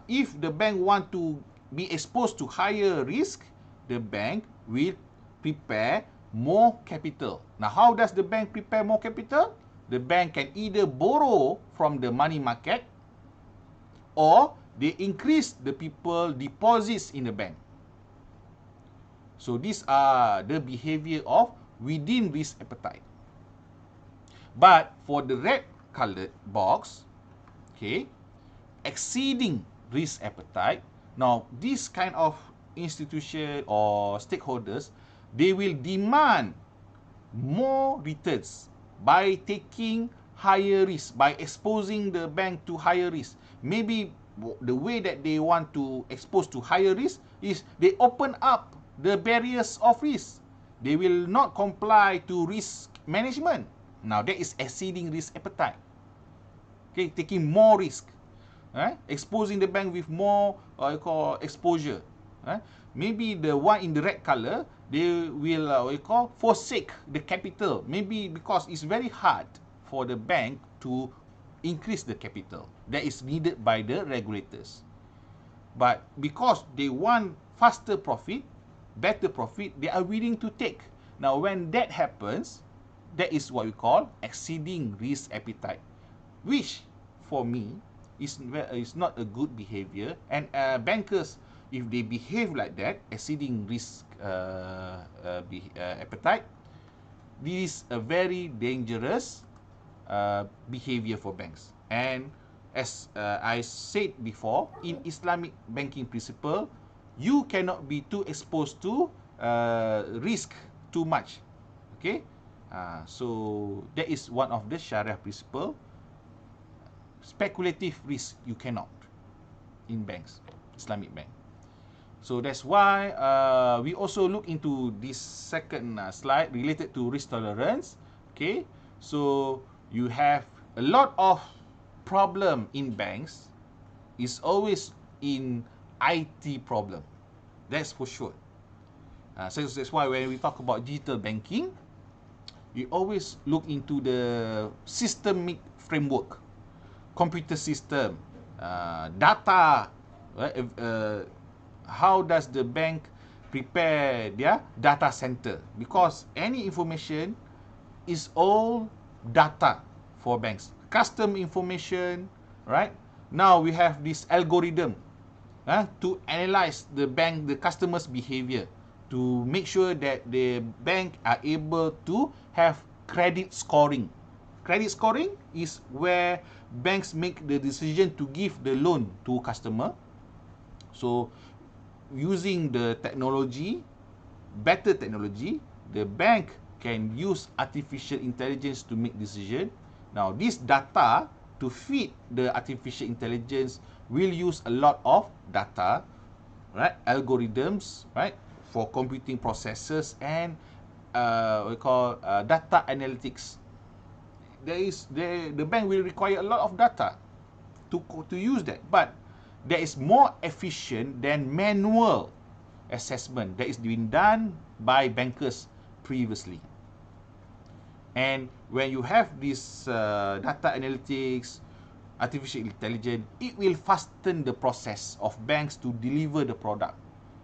If the bank want to be exposed to higher risk, the bank will prepare more capital. Now, how does the bank prepare more capital? The bank can either borrow from the money market or they increase the people deposits in the bank. So these are the behavior of within risk appetite. But for the red colored box, okay, exceeding risk appetite. Now, this kind of institution or stakeholders, they will demand more returns by taking higher risk, by exposing the bank to higher risk. Maybe the way that they want to expose to higher risk is they open up the barriers of risk. They will not comply to risk management. Now, that is exceeding risk appetite. Okay, taking more risk. Exposing the bank with more exposure. Maybe the one in the red color, they will forsake the capital. Maybe because it's very hard for the bank to increase the capital that is needed by the regulators. But because they want faster profit, better profit, they are willing to take. Now, when that happens, that is what we call exceeding risk appetite, which for me is not a good behavior. And bankers, if they behave like that, exceeding risk appetite, this is a very dangerous behavior for banks. And as I said before, in Islamic banking principle, you cannot be too exposed to risk too much. Okay, so that is one of the Sharia principle. Speculative risk you cannot in banks, Islamic bank. So that's why we also look into this second slide related to risk tolerance. Okay, so you have a lot of problem in banks is always in IT problem. That's for sure. So that's why when we talk about digital banking, we always look into the systemic framework, computer system, data. How does the bank prepare their data center? Because any information is all data for banks. Custom information, right? Now we have this algorithm to analyze the customer's behavior, to make sure that the bank are able to have credit scoring. Credit scoring is where banks make the decision to give the loan to customer. So using the technology, better technology, the bank can use artificial intelligence to make decision. Now this data to feed the artificial intelligence will use a lot of data, right? Algorithms, right? For computing processes and we call data analytics. The bank will require a lot of data to use that, but that is more efficient than manual assessment that is being done by bankers previously. And when you have this data analytics, artificial intelligence, it will fasten the process of banks to deliver the product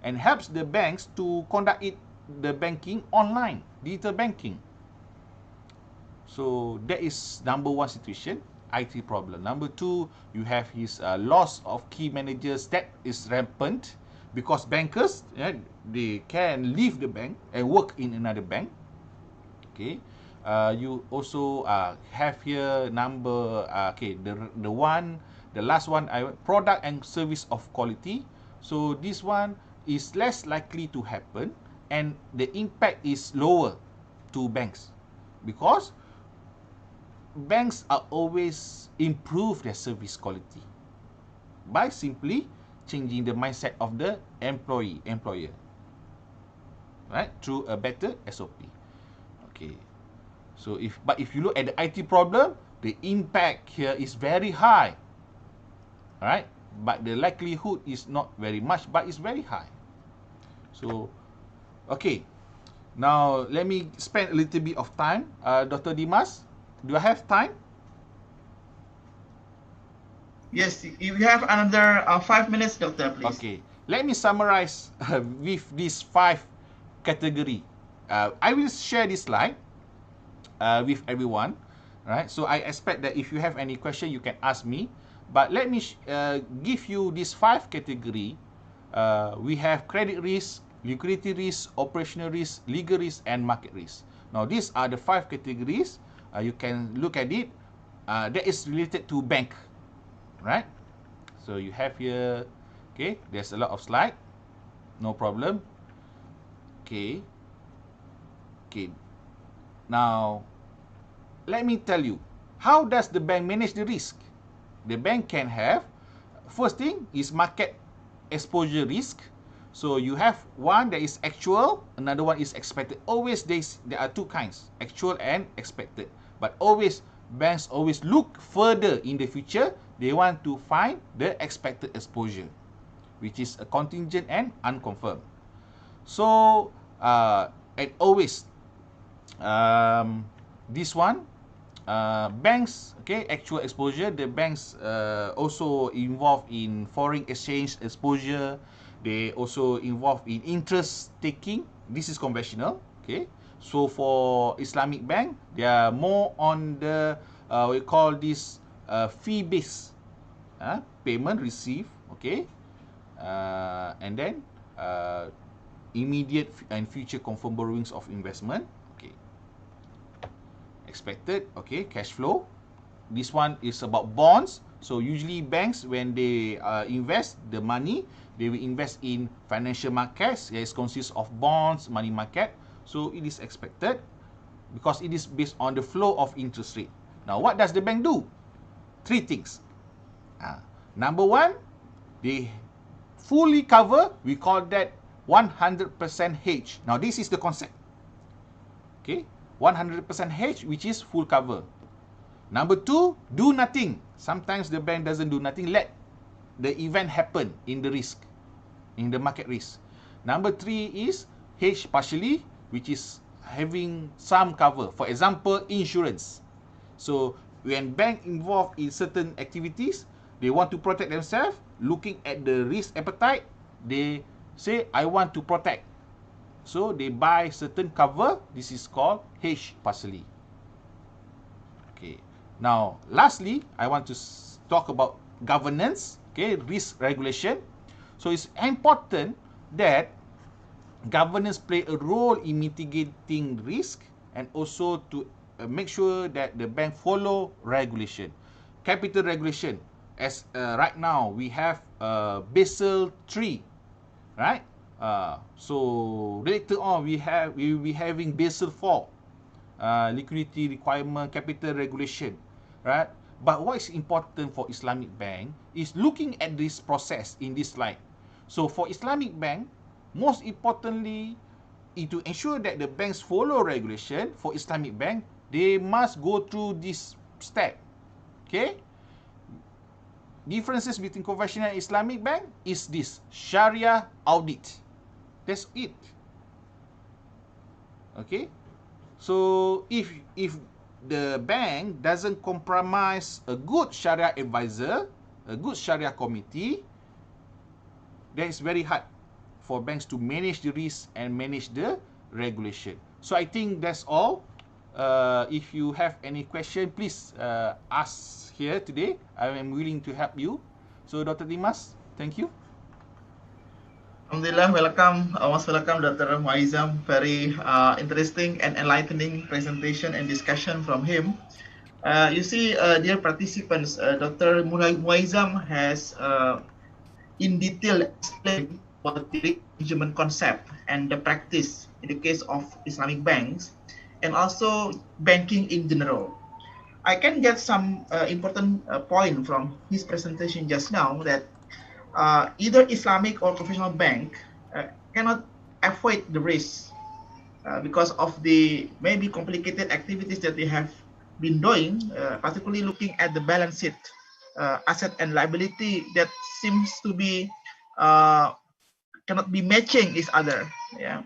and helps the banks to conduct the banking online, digital banking. So that is number one situation, IT problem. Number two, you have his loss of key managers. That is rampant because bankers, they can leave the bank and work in another bank. Okay, you also have here number the last one, product and service of quality. So this one is less likely to happen, and the impact is lower to banks, because banks are always improve their service quality by simply changing the mindset of the employer, right, through a better SOP. Okay, so if you look at the IT problem, the impact here is very high, right, but the likelihood is not very much, but it's very high. So okay, now let me spend a little bit of time. Dr. Dimas, do I have time? Yes, you have another 5 minutes, Doctor, please. Okay, let me summarize with these 5 category. I will share this slide with everyone, right? So I expect that if you have any question, you can ask me. But let me give you these 5 category. We have credit risk, liquidity risk, operational risk, legal risk, and market risk. Now, these are the 5 categories. You can look at it. That is related to bank, right? So you have here, okay, there's a lot of slide. No problem. Okay. Now, let me tell you, how does the bank manage the risk? The bank can have, first thing is market exposure risk. So you have one that is actual, another one is expected. Always there are 2 kinds, actual and expected. But always, banks always look further in the future. They want to find the expected exposure, which is a contingent and unconfirmed. So, and always, this one, banks, okay, actual exposure, the banks also involved in foreign exchange exposure. They also involved in interest taking. This is conventional, okay. So for Islamic bank, they are more on the we call this fee based payment receive, okay, and then immediate and future confirmed borrowings of investment, okay. Expected, okay, cash flow. This one is about bonds. So usually banks, when they invest the money, they will invest in financial markets. It consists of bonds, money market. So it is expected because it is based on the flow of interest rate. Now, what does the bank do? 3 things. Number 1, they fully cover. We call that 100% hedge. Now, this is the concept. Okay, 100% hedge, which is full cover. Number 2, do nothing. Sometimes the bank doesn't do nothing. Let the event happen in the risk, in the market risk. Number 3 is hedge partially, which is having some cover. For example, insurance. So when bank involved in certain activities, they want to protect themselves. Looking at the risk appetite, they say, I want to protect. So they buy certain cover. This is called hedge partially. Okay. Now, lastly, I want to talk about governance, okay, risk regulation. So it's important that governance play a role in mitigating risk and also to make sure that the bank follow regulation. Capital regulation, as right now we have Basel III, right? So later on we will be having Basel IV, liquidity requirement, capital regulation, right? But what is important for Islamic bank is looking at this process in this slide. So for Islamic bank, most importantly, to ensure that the banks follow regulation, for Islamic bank, they must go through this step. Okay? Differences between conventional and Islamic bank is this: Sharia audit. That's it. Okay? So if the bank doesn't compromise a good Sharia advisor, a good Sharia committee, then it's very hard for banks to manage the risk and manage the regulation. So I think that's all. If you have any question, please ask here today. I am willing to help you. So Dr. Dimas, thank you. Alhamdulillah, welcome, most welcome Dr. Muaizam. Very interesting and enlightening presentation and discussion from him. You see, dear participants, Dr. Muaizam has in detail explained about the management concept and the practice in the case of Islamic banks, and also banking in general. I can get some important point from his presentation just now that either Islamic or professional bank cannot avoid the risk because of the maybe complicated activities that they have been doing, particularly looking at the balance sheet, asset and liability that seems to be cannot be matching each other. Yeah.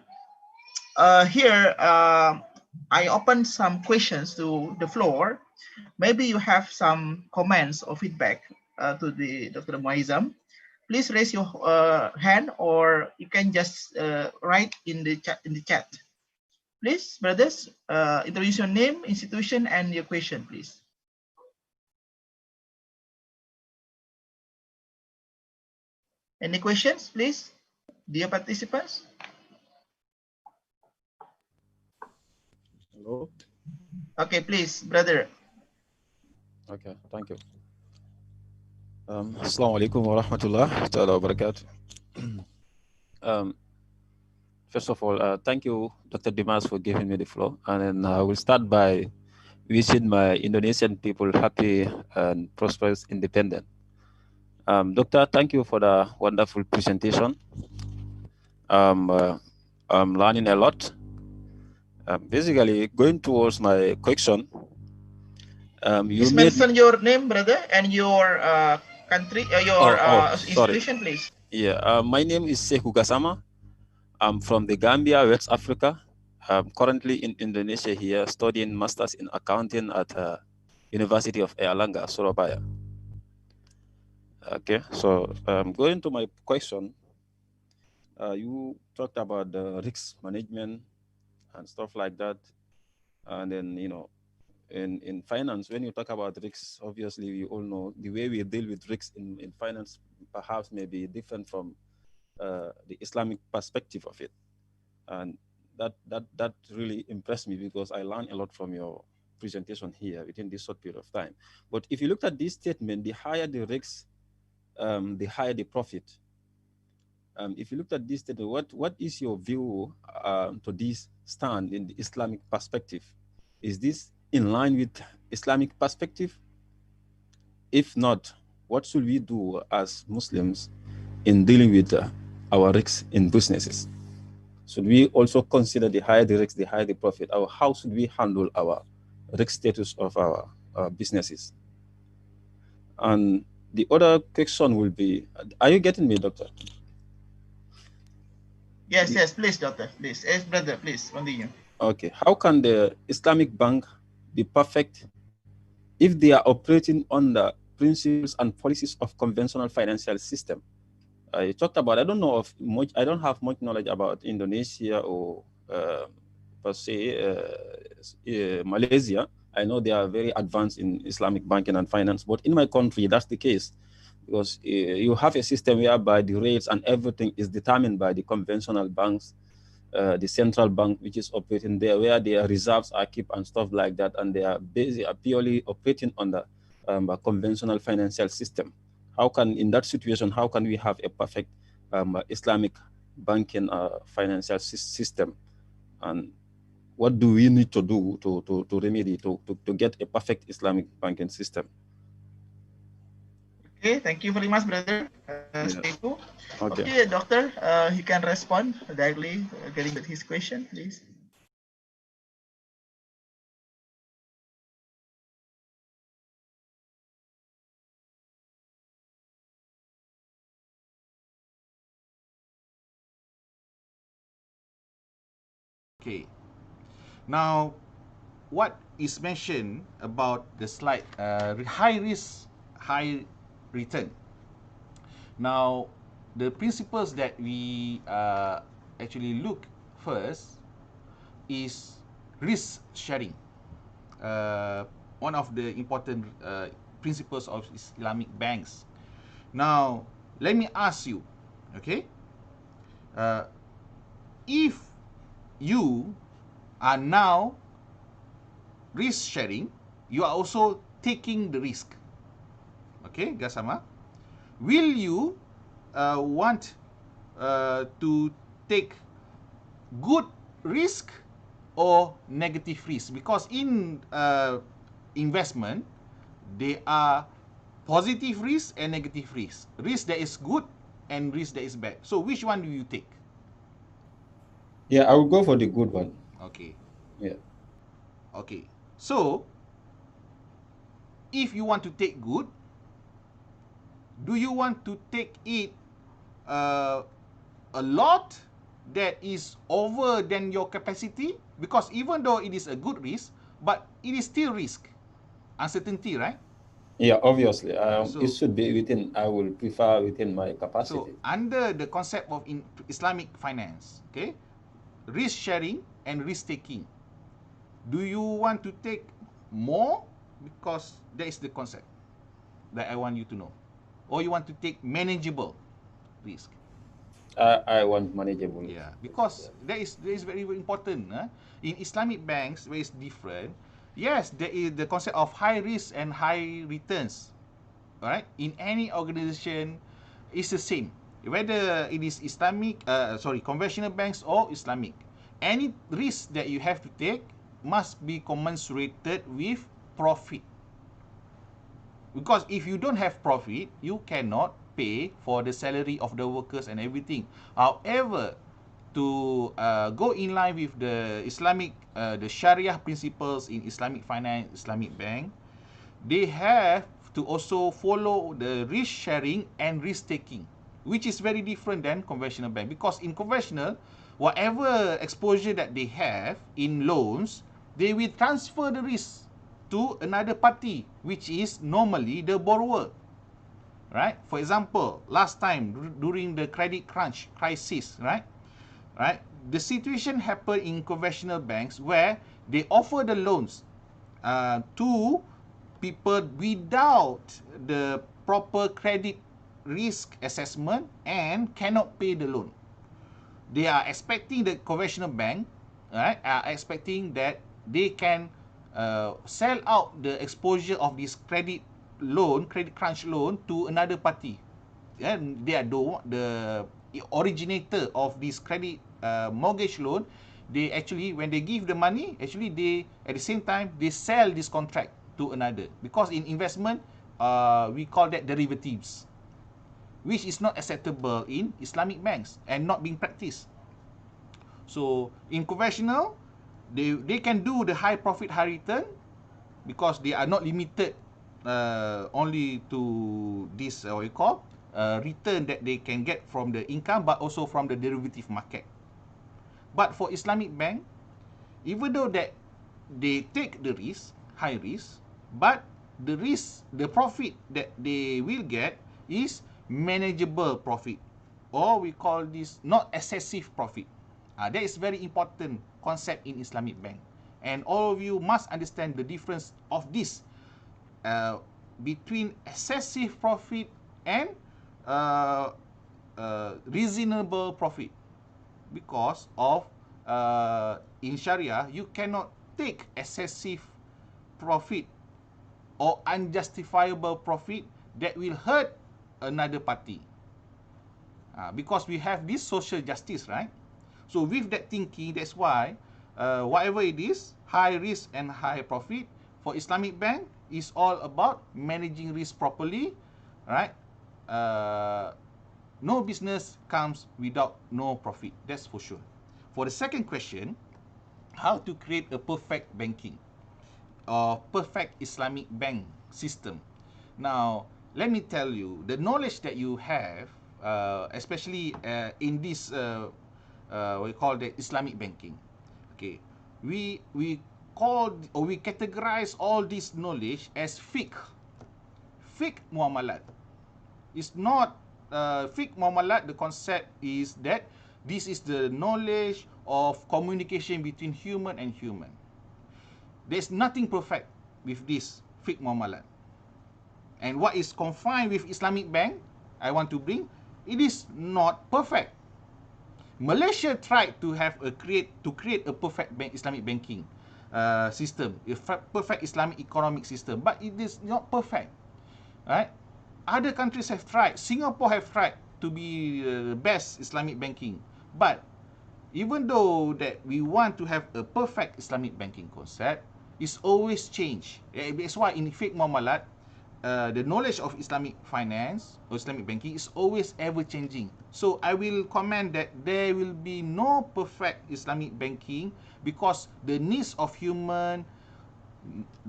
Here, I open some questions to the floor. Maybe you have some comments or feedback to the Dr. Muazzam. Please raise your hand, or you can just write in the chat. Please, brothers, introduce your name, institution, and your question, please. Any questions, please, dear participants? Hello. Okay, please, brother. Okay, thank you. Assalamu alaikum wa rahmatullah ta'ala wa barakatuh. First of all, thank you, Dr. Dimas, for giving me the floor. And then I will start by wishing my Indonesian people happy and prosperous independence. Doctor, thank you for the wonderful presentation. I'm learning a lot. Basically, going towards my question, Please mention your name, brother, and your country, your institution, please. Yeah, my name is Sekou Gassama. I'm from the Gambia, West Africa. I'm currently in Indonesia here studying Masters in Accounting at University of Airlangga, Surabaya. Okay, so going to my question, you talked about the risk management and stuff like that. And then, you know, in finance, when you talk about risks, obviously we all know the way we deal with risks in finance perhaps may be different from the Islamic perspective of it. And that really impressed me because I learned a lot from your presentation here within this short period of time. But if you look at this statement, the higher the risks, the higher the profit. If you looked at this statement, what is your view to this stand in the Islamic perspective? Is this in line with Islamic perspective? If not, what should we do as Muslims in dealing with our risks in businesses? Should we also consider the higher the risk, the higher the profit? Or how should we handle our risk status of our businesses? And the other question will be, are you getting me, doctor? Yes, yes, please, doctor, please. Yes, brother, please, continue. Okay, how can the Islamic bank be perfect if they are operating under principles and policies of conventional financial system? You talked about, I don't know of much, I don't have much knowledge about Indonesia or per se Malaysia. I know they are very advanced in Islamic banking and finance, but in my country, that's the case. Because you have a system whereby the rates and everything is determined by the conventional banks, the central bank, which is operating there, where their reserves are kept and stuff like that, and they are purely operating on the a conventional financial system. How can, in that situation, how can we have a perfect Islamic banking financial system? And what do we need to do to remedy, to get a perfect Islamic banking system? Okay, thank you very much, brother. Okay, doctor, he can respond directly, getting with his question, please. Okay. Now, what is mentioned about the slide, high risk, high return. Now, the principles that we actually look first is risk sharing. One of the important principles of Islamic banks. Now, let me ask you, okay, if you are now risk sharing, you are also taking the risk. Okay, Gassama, will you want to take good risk or negative risk? Because in investment, there are positive risk and negative risk. Risk that is good and risk that is bad. So which one do you take? Yeah, I will go for the good one. Okay. Yeah. Okay. So if you want to take good, do you want to take it a lot that is over than your capacity? Because even though it is a good risk, but it is still risk, uncertainty, right? Yeah, obviously. So- It should be within, I will prefer within my So capacity. under the concept of Islamic finance, okay, risk sharing and risk taking, do you want to take more? Because that is the concept that I want you to know, or you want to take manageable risk? I want manageable. Yeah, because that is very, very important. In Islamic banks, where it's different. Yes, there is the concept of high risk and high returns. All right, in any organization, it's the same. Whether it is conventional banks or Islamic, any risk that you have to take must be commensurated with profit. Because if you don't have profit, you cannot pay for the salary of the workers and everything. However, to go in line with the Islamic, the Sharia principles in Islamic finance, Islamic bank, they have to also follow the risk sharing and risk taking, which is very different than conventional bank. Because in conventional, whatever exposure that they have in loans, they will transfer the risk to another party, which is normally the borrower. Right? For example, last time during the credit crunch crisis, right? The situation happened in conventional banks where they offer the loans to people without the proper credit risk assessment and cannot pay the loan. They are expecting the conventional bank, right, are expecting that they can sell out the exposure of this credit crunch loan to another party. And they are the originator of this credit mortgage loan. They actually, when they give the money, actually they at the same time they sell this contract to another. Because in investment, we call that derivatives, which is not acceptable in Islamic banks and not being practiced. So in conventional, they can do the high profit, high return because they are not limited only to this return that they can get from the income, but also from the derivative market. But for Islamic bank, even though that they take the risk, high risk, but the profit that they will get is manageable profit, or we call this not excessive profit. That is very important concept in Islamic bank, and all of you must understand the difference of this between excessive profit and reasonable profit. Because of in Sharia, you cannot take excessive profit or unjustifiable profit that will hurt another party. Because we have this social justice, right? So with that thinking, that's why whatever it is, high risk and high profit for Islamic bank is all about managing risk properly, right? No business comes without no profit, that's for sure. For the second question, how to create a perfect banking or perfect Islamic bank system. Now, let me tell you, the knowledge that you have, especially in this we call the Islamic banking. Okay, we call or we categorize all this knowledge as fiqh muamalat. It's not fiqh muamalat. The concept is that this is the knowledge of communication between human and human. There's nothing perfect with this fiqh muamalat. And what is confined with Islamic bank, I want to bring, it is not perfect. Malaysia tried to create a perfect Islamic banking system, a perfect Islamic economic system, but it is not perfect, right? Other countries have tried. Singapore have tried to be the best Islamic banking. But even though that we want to have a perfect Islamic banking concept, it's always change. That's why in fiqh muamalat, the knowledge of Islamic finance or Islamic banking is always ever changing. So I will comment that there will be no perfect Islamic banking because the needs of human,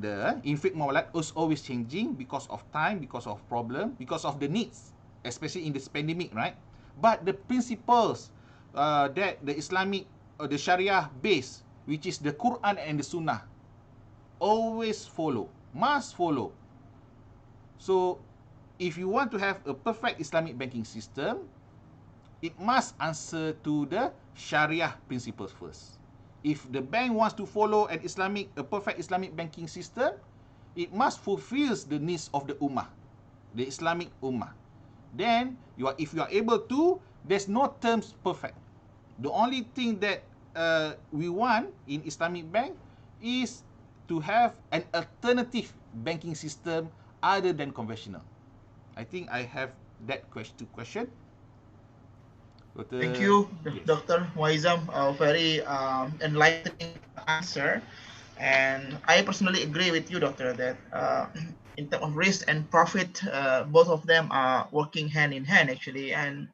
in fiqh muamalat is always changing because of time, because of problem, because of the needs, especially in this pandemic, right? But the principles that the Islamic or the Sharia base, which is the Quran and the Sunnah, always follow, must follow. So if you want to have a perfect Islamic banking system, it must answer to the Sharia principles first. If the bank wants to follow a perfect Islamic banking system, it must fulfill the needs of the ummah, the Islamic ummah. Then, if you are able to, there's no terms perfect. The only thing that we want in Islamic bank is to have an alternative banking system other than conventional. I think I have that question. Thank you, Dr. Muazzam. Very enlightening answer. And I personally agree with you, Doctor, that in terms of risk and profit, both of them are working hand in hand, actually. And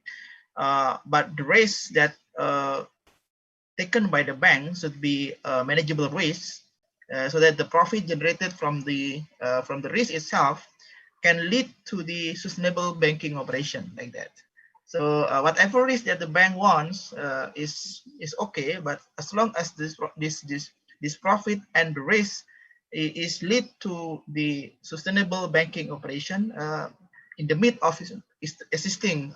but the risk that taken by the bank should be manageable risk, so that the profit generated from the risk itself can lead to the sustainable banking operation, like that. So whatever risk that the bank wants is okay, but as long as this profit and the risk is lead to the sustainable banking operation in the midst of existing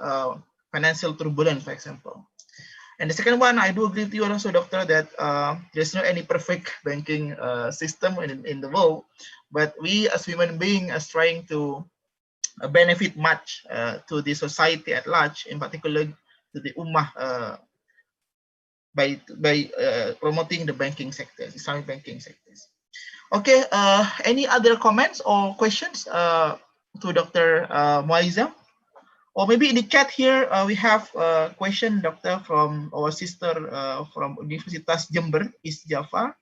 financial turbulence, for example. And the second one, I do agree with you also, Doctor, that there's no any perfect banking system in the world, but we as human beings are trying to benefit much to the society at large, in particular to the ummah, by promoting the banking sectors, Islamic banking sectors. Okay, any other comments or questions to Dr. Muazzam? Or maybe in the chat here, we have a question, Doctor, from our sister from Universitas Jember, East Java.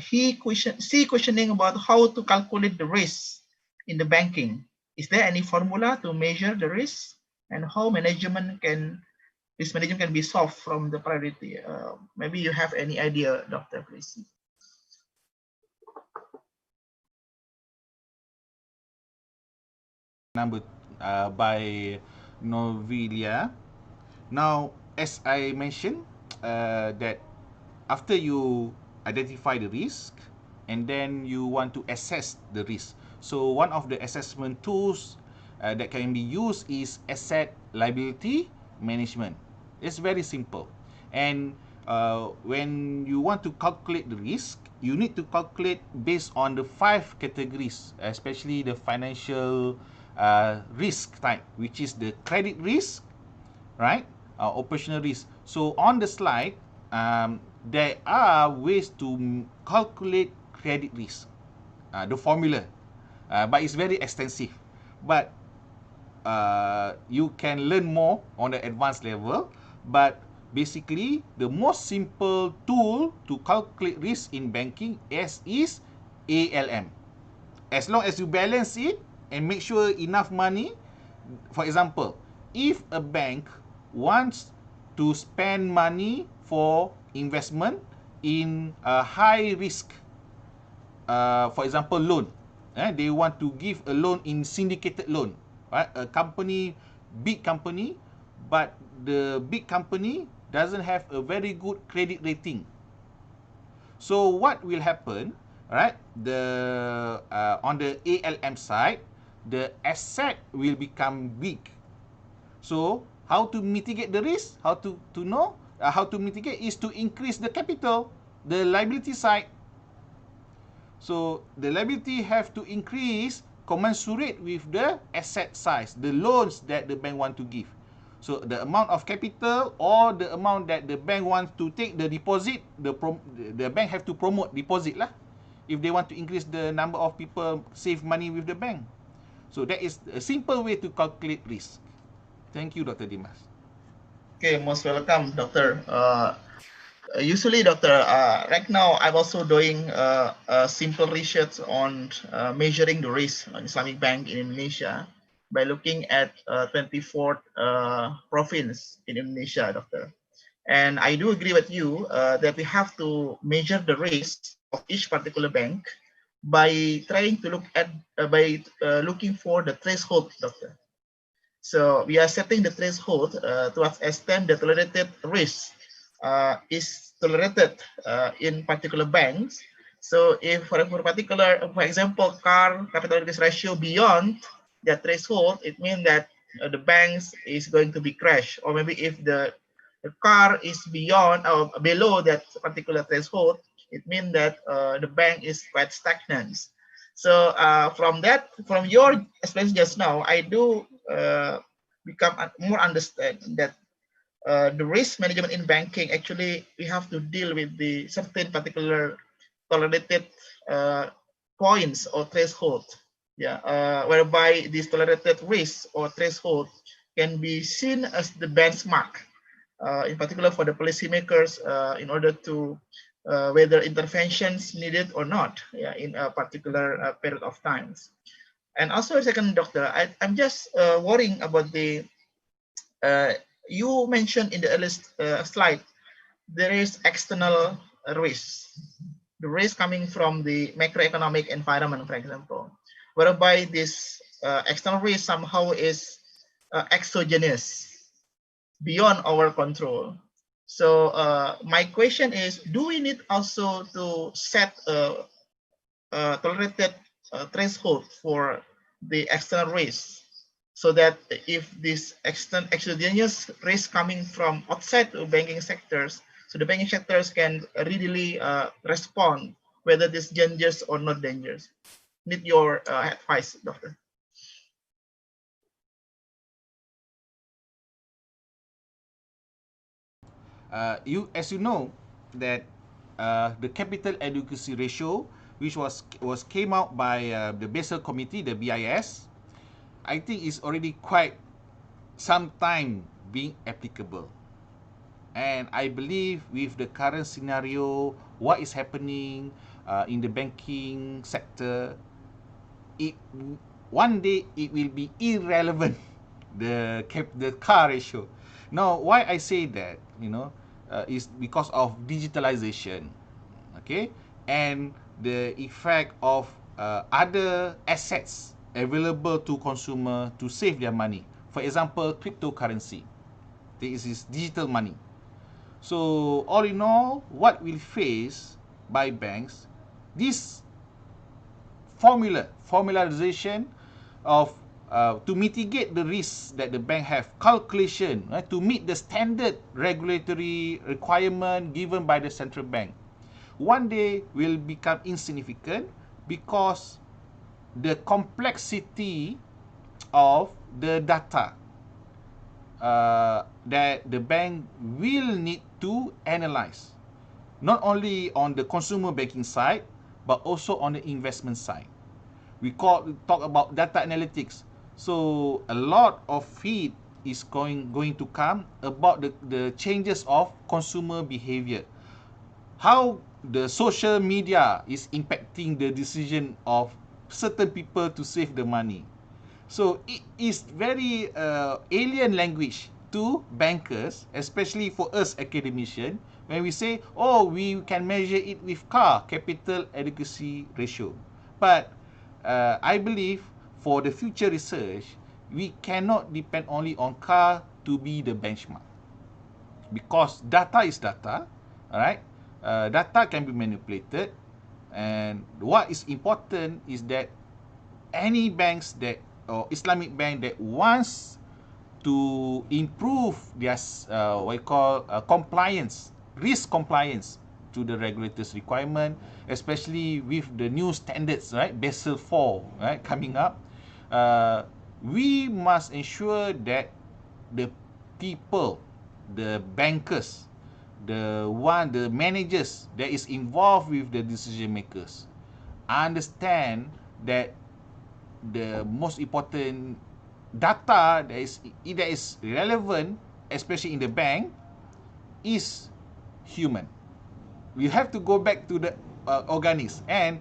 She questioning about how to calculate the risk in the banking. Is there any formula to measure the risk, and how risk management can be solved from the priority? Maybe you have any idea, Doctor, please. Number by Novilia. Now, as I mentioned, that after you identify the risk and then you want to assess the risk. So one of the assessment tools that can be used is asset liability management. It's very simple. And when you want to calculate the risk, you need to calculate based on the 5 categories, especially the financial risk type, which is the credit risk, right? Operational risk. So on the slide, there are ways to calculate credit risk, the formula, but it's very extensive. But you can learn more on the advanced level. But basically, the most simple tool to calculate risk in banking is ALM. As long as you balance it and make sure enough money. For example, if a bank wants to spend money for investment in a high risk, for example, loan, they want to give a loan in syndicated loan, right? A company, big company, but the big company doesn't have a very good credit rating. So what will happen, right? On the ALM side, the asset will become big. So how to mitigate the risk? How to know how to mitigate is to increase the capital, the liability side. So the liability have to increase commensurate with the asset size, the loans that the bank want to give. So the amount of capital or the amount that the bank wants to take the deposit, the bank have to promote deposit lah, if they want to increase the number of people save money with the bank. So that is a simple way to calculate risk. Thank you, Dr. Dimas. Okay, most welcome, Doctor. Usually, Doctor, right now I'm also doing simple research on measuring the risk on Islamic Bank in Indonesia by looking at 24th province in Indonesia, Doctor. And I do agree with you that we have to measure the risk of each particular bank by trying to look at looking for the threshold, Doctor. So we are setting the threshold to what extent the tolerated risk is tolerated in particular banks. So if for example, car capital adequacy ratio beyond that threshold, it means that the banks is going to be crashed. Or maybe if the car is beyond or below that particular threshold, it means that the bank is quite stagnant. So from your explanation just now, I do become more understand that the risk management in banking, actually we have to deal with the certain particular tolerated points or threshold, whereby this tolerated risk or threshold can be seen as the benchmark, in particular for the policymakers, in order to whether interventions needed or not, in a particular period of times. And also, second, Doctor, I'm just worrying about the you mentioned in the earliest slide, there is external risk, the risk coming from the macroeconomic environment, for example, whereby this external risk somehow is exogenous, beyond our control. So my question is, do we need also to set a tolerated threshold for the external risk, so that if this exogenous risk coming from outside the banking sectors, so the banking sectors can readily respond whether this dangerous or not dangerous? Need your advice, Doctor. As you know, that the capital adequacy ratio, which was came out by the Basel Committee, the BIS, I think is already quite some time being applicable. And I believe with the current scenario, what is happening in the banking sector, one day it will be irrelevant, the CAR ratio. Now, why I say that, is because of digitalization, okay, and the effect of other assets available to consumer to save their money. For example, cryptocurrency. This is digital money. So all in all, what will face by banks, this formalization of to mitigate the risks that the bank have, calculation to meet the standard regulatory requirement given by the central bank, one day will become insignificant because the complexity of the data that the bank will need to analyze, not only on the consumer banking side, but also on the investment side. We talk about data analytics. So a lot of it is going to come about the changes of consumer behavior. How the social media is impacting the decision of certain people to save the money. So it is very alien language to bankers, especially for us academicians, when we say, oh, we can measure it with CAR, capital adequacy ratio. But I believe for the future research, we cannot depend only on CAR to be the benchmark. Because data is data, all right? Data can be manipulated, and what is important is that any banks that, or Islamic bank that wants to improve their compliance, risk compliance to the regulators' requirement, especially with the new standards, right, Basel IV, right, coming up, we must ensure that the people, the bankers, the managers that is involved with the decision makers understand that the most important data that is relevant, especially in the bank, is human. We have to go back to the organics and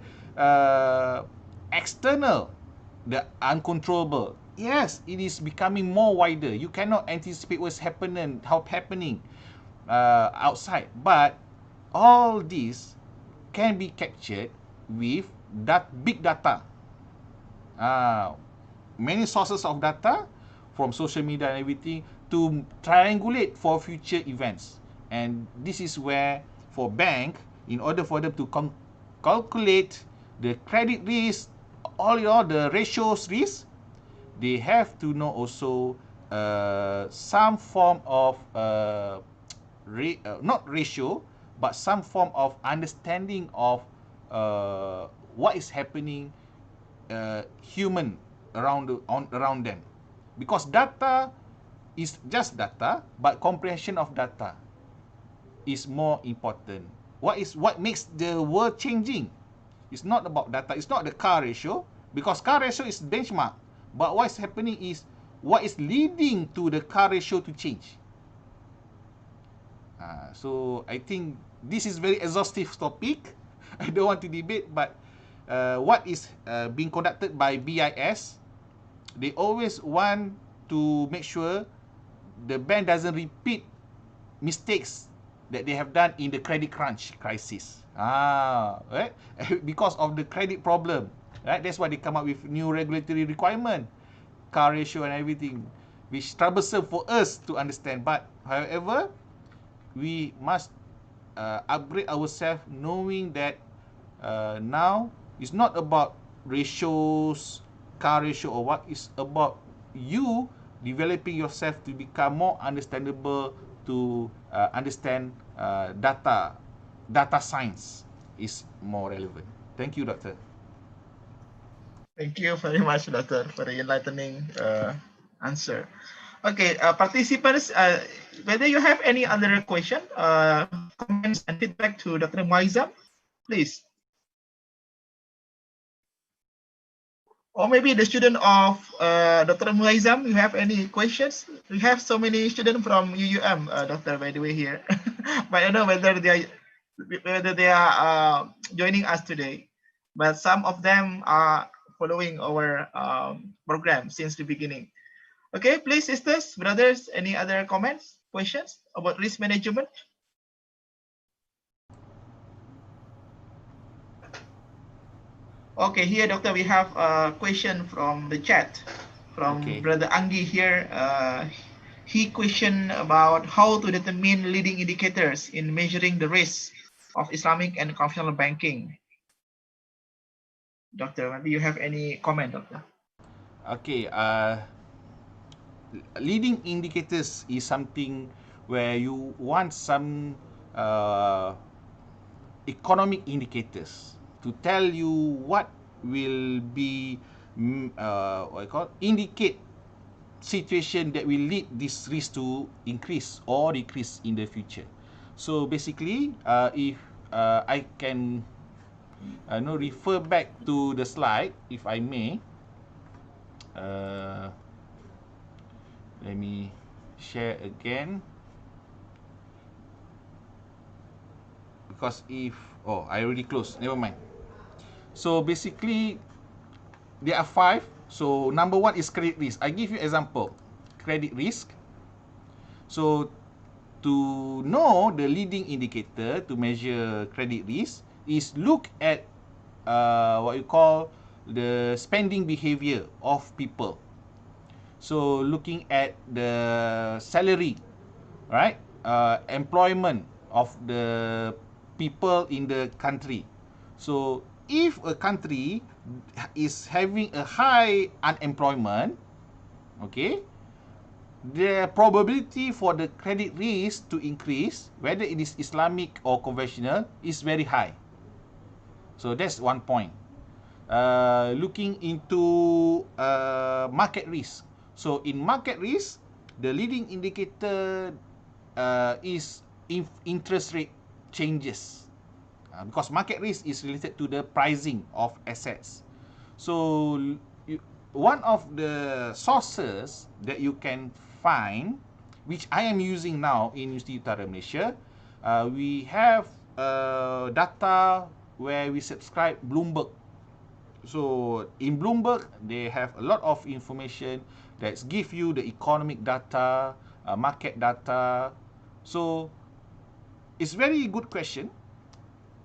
external, the uncontrollable. Yes, it is becoming more wider. You cannot anticipate what's happening outside, but all this can be captured with that big data. Many sources of data from social media and everything to triangulate for future events. And this is where for bank, in order for them to calculate the credit risk, all the ratios risk, they have to know also some form of not ratio, but some form of understanding of what is happening human around them. Because data is just data, but comprehension of data is more important. What makes the world changing? It's not about data. It's not the CAR ratio, because CAR ratio is benchmark. But what is happening is what is leading to the CAR ratio to change. So I think this is very exhaustive topic. I don't want to debate, but what is being conducted by BIS, they always want to make sure the bank doesn't repeat mistakes that they have done in the credit crunch crisis. Right? Because of the credit problem. Right? That's why they come up with new regulatory requirement, CAR ratio and everything, which is troublesome for us to understand. But however, we must upgrade ourselves, knowing that now it's not about ratios, CAR ratio or what. It's about you developing yourself to become more understandable, to understand data science is more relevant. Thank you, Doctor. Thank you very much, Doctor, for the enlightening answer. Okay, participants, whether you have any other question, comments and feedback to Dr. Muazzam, please. Or maybe the student of Dr. Muazzam, you have any questions? We have so many students from UUM, Doctor, by the way, here. But I don't know whether they are joining us today. But some of them are following our program since the beginning. Okay, please, sisters, brothers, any other comments, questions about risk management? Okay, here, Doctor, we have a question from the chat from Brother Anggi here. He questioned about how to determine leading indicators in measuring the risk of Islamic and conventional banking. Doctor, maybe you have any comment, Doctor? Okay, leading indicators is something where you want some economic indicators to tell you what will be indicate situation that will lead this risk to increase or decrease in the future. So basically, if I can refer back to the slide, if I may. Let me share again. Because I already closed, never mind. So basically, there are 5. So number 1 is credit risk. I give you example, credit risk. So to know the leading indicator to measure credit risk is look at what you call the spending behavior of people. So looking at the salary, right? Employment of the people in the country. So if a country is having a high unemployment, okay, the probability for the credit risk to increase, whether it is Islamic or conventional, is very high. So that's one point. Looking into market risk. So in market risk, the leading indicator is interest rate changes. Because market risk is related to the pricing of assets. So one of the sources that you can find, which I am using now in Universiti Utara Malaysia, we have data where we subscribe Bloomberg. So in Bloomberg, they have a lot of information that give you the economic data, market data. So it's very good question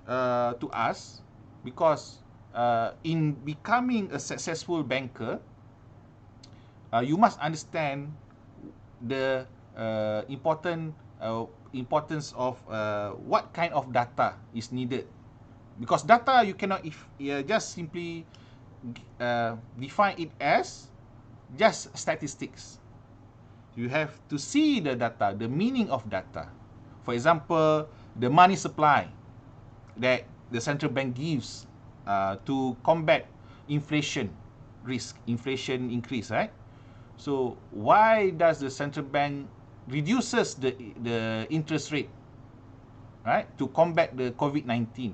to ask, because in becoming a successful banker, you must understand the importance of what kind of data is needed. Because data, you cannot just simply define it as just statistics. You have to see the data, the meaning of data. For example, the money supply that the central bank gives to combat inflation risk, inflation increase, right? So why does the central bank reduces the interest rate, right, to combat the COVID-19?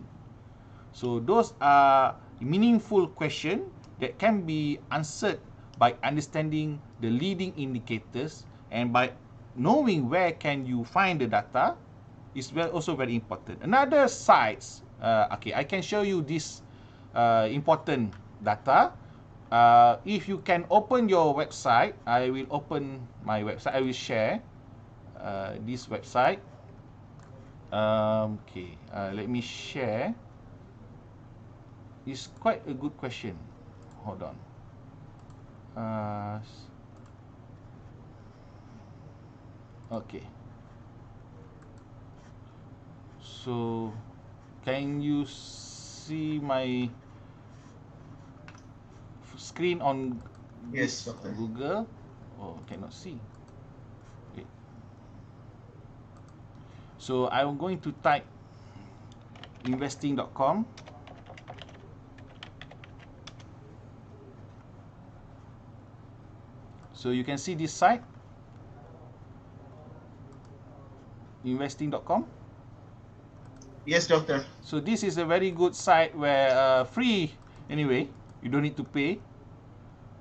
So those are meaningful questions that can be answered by understanding the leading indicators, and by knowing where can you find the data is also very important. Another sites, okay, I can show you this important data. If you can open your website, I will open my website. I will share this website. Okay, let me share. It's quite a good question. Hold on. Okay. So, can you see my screen on Yes, Doctor. Google? Oh, cannot see. Okay. So, I'm going to type investing.com. So you can see this site, investing.com. Yes, Doctor. So this is a very good site where free anyway, you don't need to pay.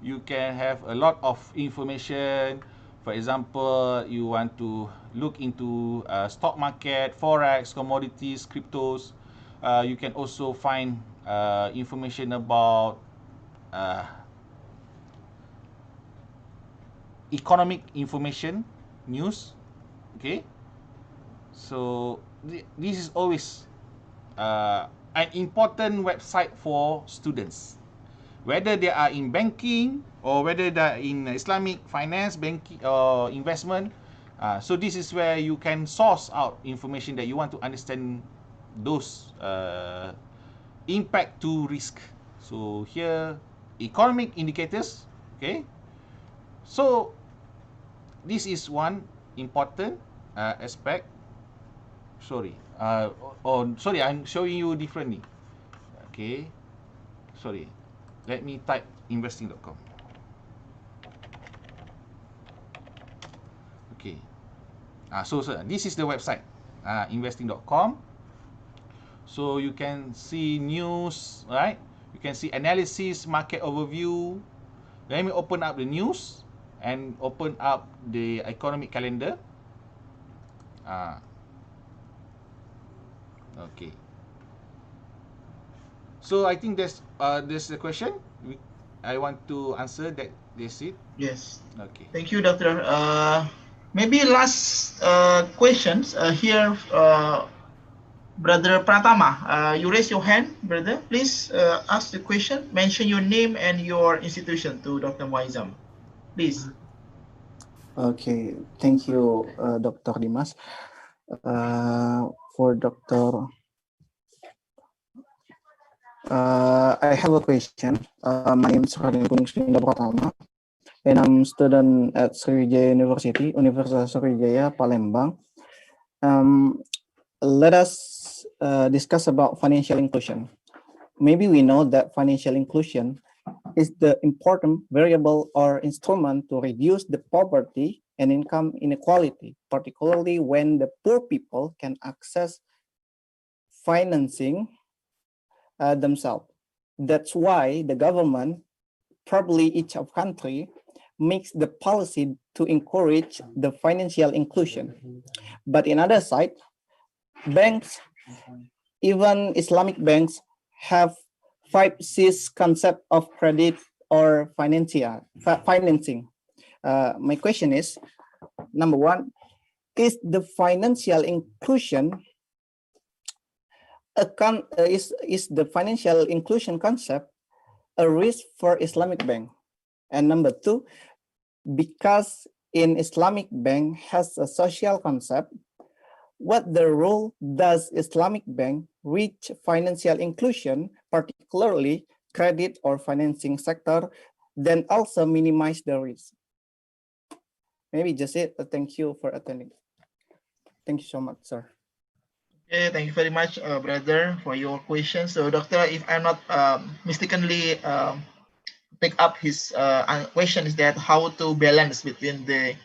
You can have a lot of information. For example, you want to look into stock market, forex, commodities, cryptos. You can also find information about economic information, news. Okay, so this is always an important website for students, whether they are in banking or whether they are in Islamic finance, banking or investment. So this is where you can source out information that you want to understand those impact to risk. So here, economic indicators. Okay, so this is one important aspect. Sorry, sorry, I'm showing you differently. Okay, sorry. Let me type investing.com. Okay. So this is the website, investing.com. So you can see news, right? You can see analysis, market overview. Let me open up the news and open up the economic calendar. Okay. So I think there's the question I want to answer. That's it. Yes. Okay. Thank you, Doctor. Maybe last questions here, Brother Pratama. You raise your hand, brother. Please ask the question. Mention your name and your institution to Dr. Muazzam. Please. Okay, thank you, Dr. Dimas. For Dr. I have a question. My name is Raden Kuning Srinda Pratama, and I'm a student at Sriwijaya University, Universitas Sriwijaya, Palembang. Let us discuss about financial inclusion. Maybe we know that financial inclusion is the important variable or instrument to reduce the poverty and income inequality, particularly when the poor people can access financing themselves. That's why the government probably each of country makes the policy to encourage the financial inclusion. But in other side, banks, even Islamic banks, have 5 C's concept of credit or financing. My question is, number one, is the financial inclusion is the financial inclusion concept a risk for Islamic bank? And number two, because in Islamic bank has a social concept, what the role does Islamic bank reach financial inclusion, particularly credit or financing sector, then also minimize the risk? Maybe just it. Thank you for attending. Thank you so much, sir. Okay, thank you very much, brother, for your question. So, doctor, if I'm not mistakenly pick up his question, is that how to balance between the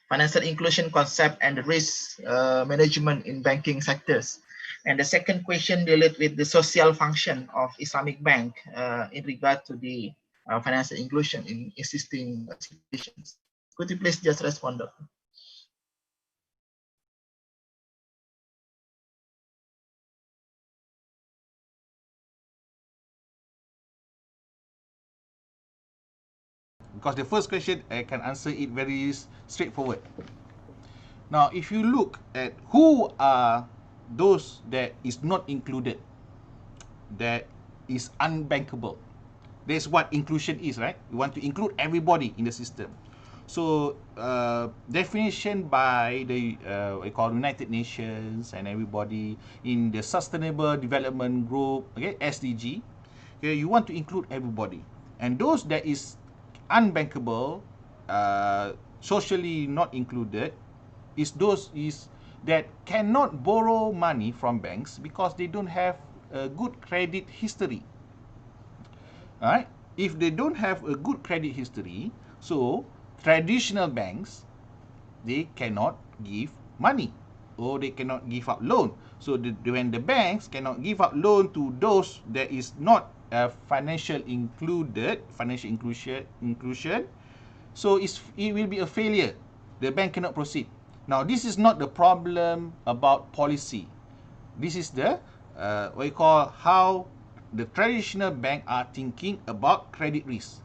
financial inclusion concept and the risk management in banking sectors. And the second question related with the social function of Islamic bank in regard to the financial inclusion in existing situations. Could you please just respond, Doctor? Because the first question, I can answer it very straightforward. Now, if you look at who are those that is not included, that is unbankable, that's what inclusion is, right? You want to include everybody in the system. So, definition by the we call United Nations and everybody in the Sustainable Development Group, okay, SDG. Okay, you want to include everybody, and those that is unbankable, socially not included, is those that cannot borrow money from banks because they don't have a good credit history. All right? If they don't have a good credit history, so traditional banks, they cannot give money or they cannot give out loan. So when the banks cannot give out loan to those that is not financial inclusion, so it will be a failure. The bank cannot proceed. Now, this is not the problem about policy. This is the what you call how the traditional bank are thinking about credit risk.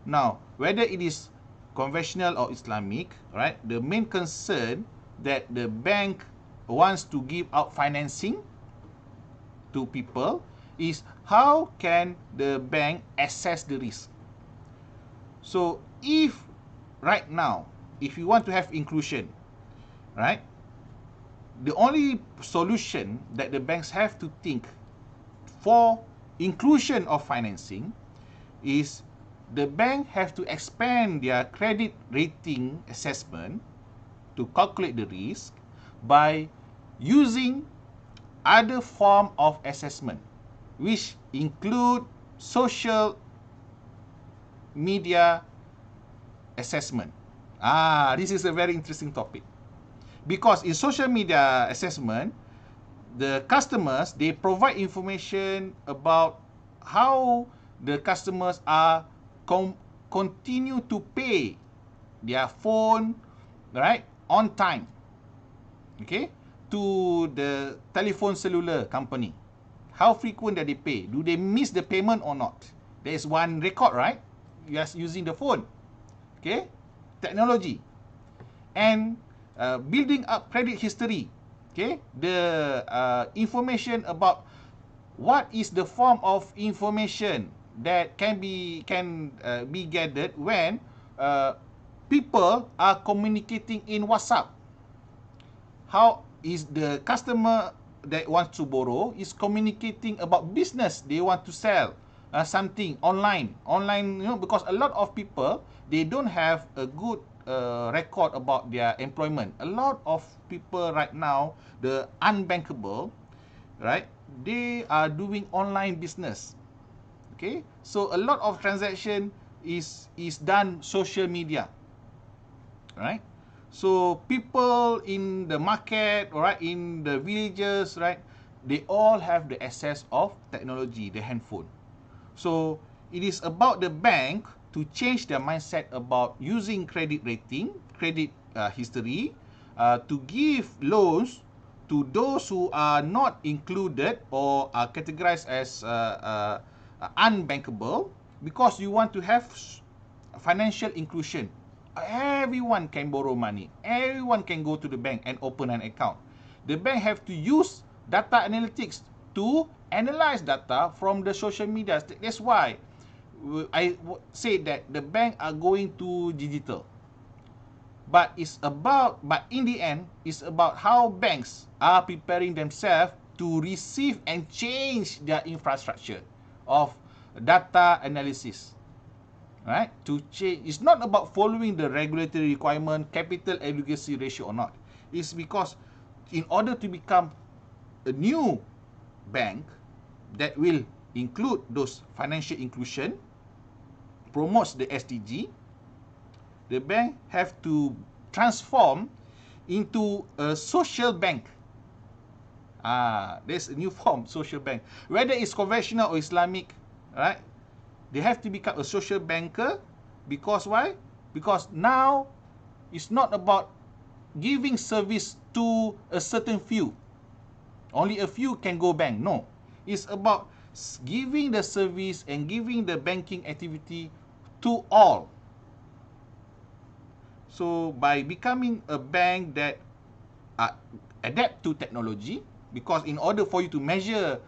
Now, whether it is conventional or Islamic, right? The main concern that the bank wants to give out financing to people is how can the bank assess the risk. So if right now, if you want to have inclusion, right, the only solution that the banks have to think for inclusion of financing is the bank have to expand their credit rating assessment to calculate the risk by using other form of assessment, which include social media assessment. This is a very interesting topic. Because in social media assessment, the customers, they provide information about how the customers are continue to pay their phone, right, on time, okay, to the telephone cellular company. How frequent that they pay? Do they miss the payment or not? There is one record, right? You are using the phone, okay, technology, and building up credit history, okay, the information about what is the form of information that can be gathered when people are communicating in WhatsApp. How is the customer that wants to borrow is communicating about business they want to sell something online, you know, because a lot of people, they don't have a good record about their employment. A lot of people right now, the unbankable, right, they are doing online business. Okay, so a lot of transaction is done social media, right? So people in the market, right, in the villages, right, they all have the access of technology, the handphone. So it is about the bank to change their mindset about using credit rating, credit history, to give loans to those who are not included or are categorized as unbankable, because you want to have financial inclusion. Everyone can borrow money. Everyone can go to the bank and open an account. The bank have to use data analytics to analyze data from the social media. That's why I say that the bank are going to digital. But in the end, it's about how banks are preparing themselves to receive and change their infrastructure of data analysis. Right? To change, it's not about following the regulatory requirement, capital adequacy ratio or not. It's because in order to become a new bank that will include those financial inclusion, promotes the SDG, the bank have to transform into a social bank. There's a new form, social bank. Whether it's conventional or Islamic, right? They have to become a social banker. Because why? Because now it's not about giving service to a certain few. Only a few can go bank. No. It's about giving the service and giving the banking activity to all. So by becoming a bank that adapt to technology, because in order for you to measure,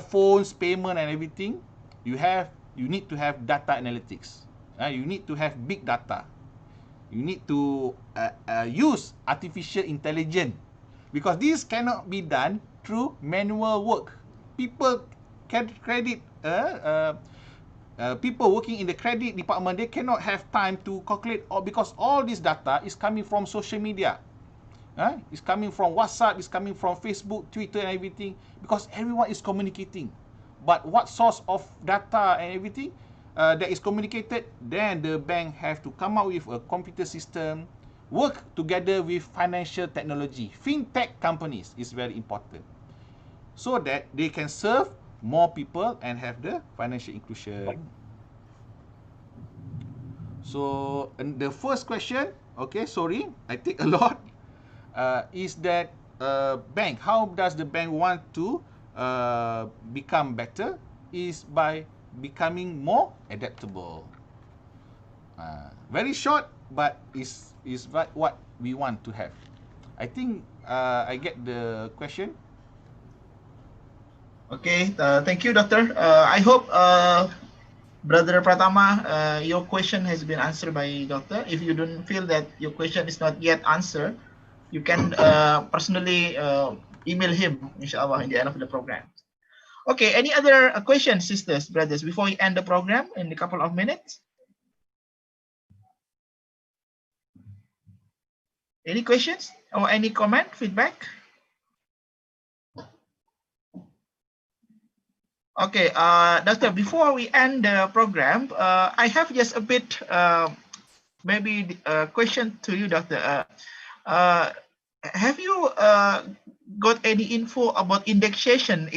phones, payment and everything, you need to have data analytics. You need to have big data. You need to use artificial intelligence, because this cannot be done through manual work. People people working in the credit department, they cannot have time to calculate, because all this data is coming from social media. It's coming from WhatsApp, it's coming from Facebook, Twitter and everything, because everyone is communicating. But what source of data and everything that is communicated, then the bank have to come up with a computer system, work together with financial technology. Fintech companies is very important, so that they can serve more people and have the financial inclusion. So, and the first question, okay, sorry, I take a lot, is that bank, how does the bank want to become better? Is by becoming more adaptable. Very short, but is what we want to have. I think I get the question. Okay, thank you, Doctor. I hope, Brother Pratama, your question has been answered by Doctor. If you don't feel that your question is not yet answered, you can personally email him, inshallah, in the end of the program. Okay, any other questions, sisters, brothers, before we end the program in a couple of minutes? Any questions or any comment, feedback? Okay, Doctor, before we end the program, I have just a bit, maybe a question to you, Doctor. Have you got any info about indexation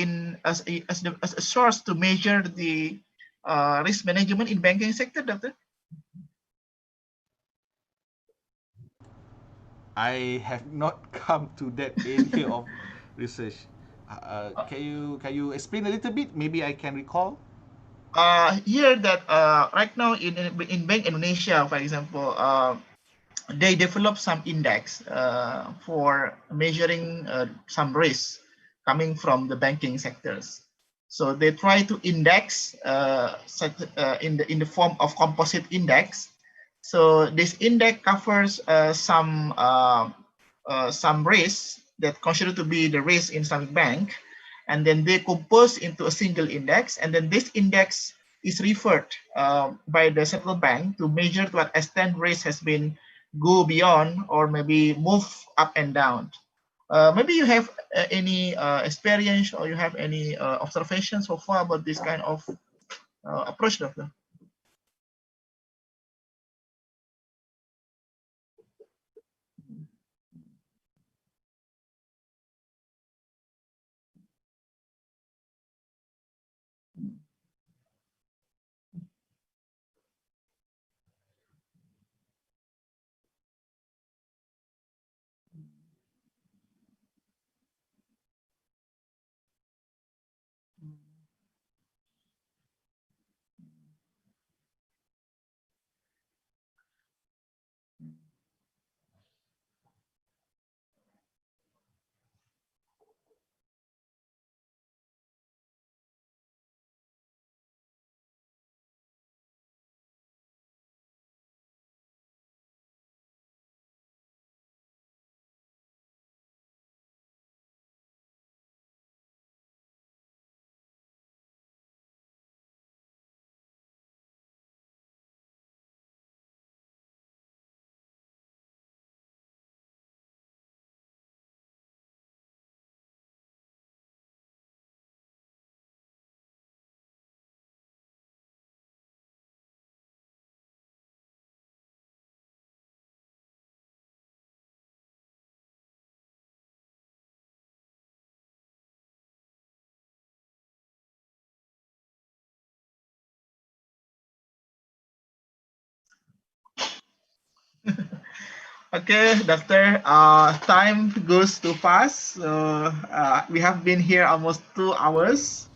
as a source to measure the risk management in banking sector, Doctor? I have not come to that area of research. Can you explain a little bit? Maybe I can recall. Here that right now in Bank Indonesia, for example, they develop some index for measuring some risks coming from the banking sectors. So they try to index in the form of composite index. So this index covers some risks that consider to be the risk in Islamic bank, and then they compose into a single index, and then this index is referred by the central bank to measure to what extent risk has been go beyond or maybe move up and down. Maybe you have any experience or you have any observations so far about this kind of approach, Doctor? Okay, Doctor. Time goes too fast. So we have been here almost 2 hours.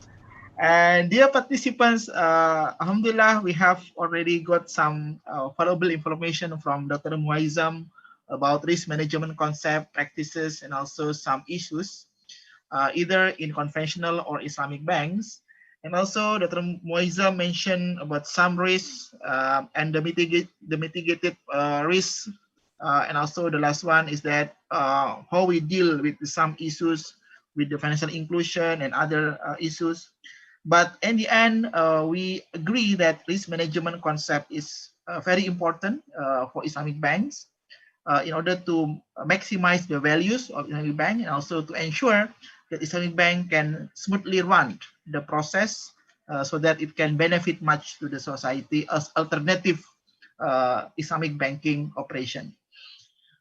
And dear participants, Alhamdulillah, we have already got some valuable information from Dr. Muazzam about risk management concept, practices, and also some issues, either in conventional or Islamic banks. And also, Dr. Muazzam mentioned about some risks and the mitigated risks. And also the last one is that how we deal with some issues with the financial inclusion and other issues. But in the end, we agree that risk management concept is very important for Islamic banks in order to maximize the values of Islamic bank and also to ensure that Islamic bank can smoothly run the process so that it can benefit much to the society as alternative Islamic banking operation.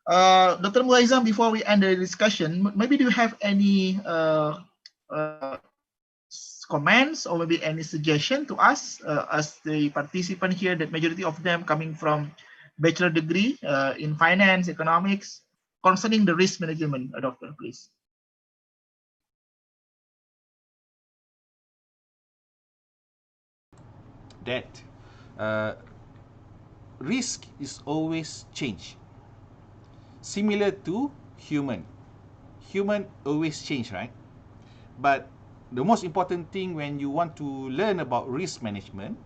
Dr. Muazzam, before we end the discussion, maybe do you have any comments or maybe any suggestion to us as the participant here, that majority of them coming from bachelor degree in finance, economics, concerning the risk management, Doctor, please. That risk is always change. Similar to human always change, right? But the most important thing when you want to learn about risk management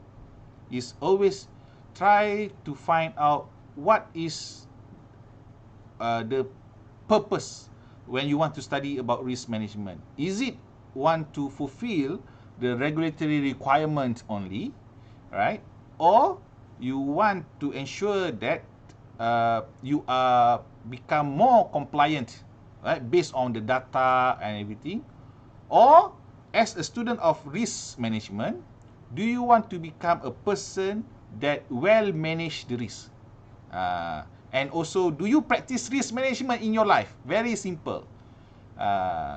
is always try to find out what is the purpose when you want to study about risk management. Is it want to fulfill the regulatory requirement only, right? Or you want to ensure that you are become more compliant, right, based on the data and everything? Or as a student of risk management, do you want to become a person that well manage the risk? And also, do you practice risk management in your life? Very simple.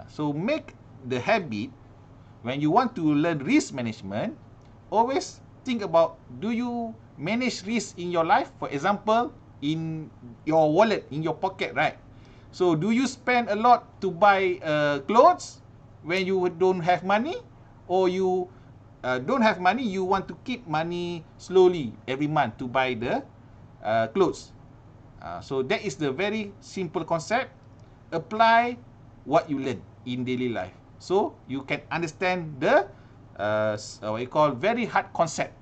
So make the habit, when you want to learn risk management, always think about, do you manage risk in your life? For example, in your wallet, in your pocket, right? So do you spend a lot to buy clothes when you don't have money? Or you don't have money, you want to keep money slowly every month to buy the clothes? So that is the very simple concept. Apply what you learn in daily life, so you can understand the what you call very hard concept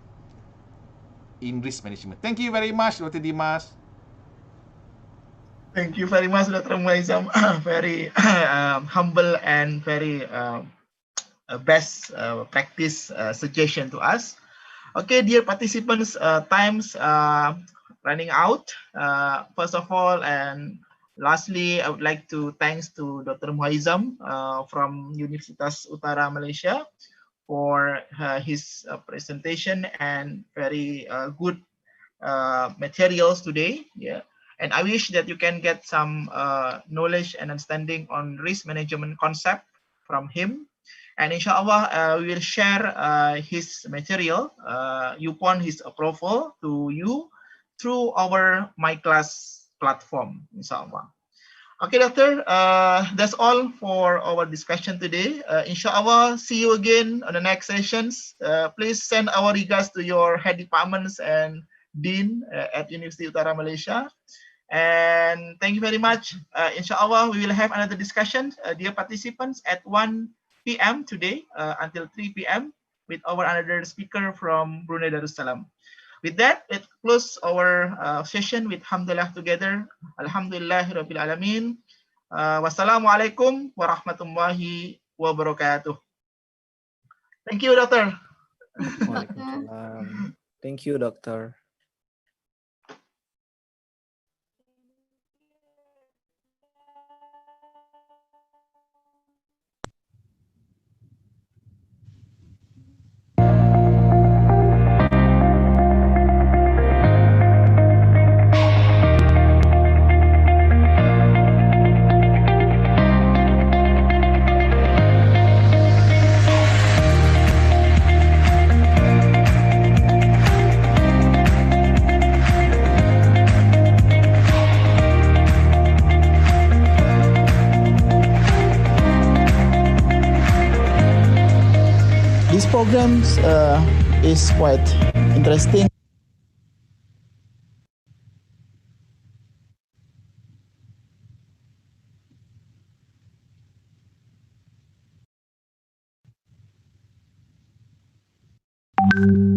in risk management. Thank you very much, Dr. Dimas. Thank you very much, Dr. Muazzam. Very humble and very best practice suggestion to us. Okay, dear participants, time's running out. First of all, and lastly, I would like to thanks to Dr. Muazzam from Universitas Utara Malaysia for his presentation and very good materials today. Yeah. And I wish that you can get some knowledge and understanding on risk management concept from him. And inshallah, we will share his material upon his approval to you through our MyClass platform, inshallah. Okay, Doctor, that's all for our discussion today. Inshallah, see you again on the next sessions. Please send our regards to your head departments and Dean at University Utara Malaysia. And thank you very much. Inshallah, we will have another discussion, dear participants, at 1 p.m. today until 3 p.m. with our another speaker from Brunei Darussalam. With that, let's close our session with Hamdulillah together. Alhamdulillahirabbil alamin. Wassalamualaikum warahmatullahi wabarakatuh. Thank you, Doctor. Thank you, Doctor. session is quite interesting. you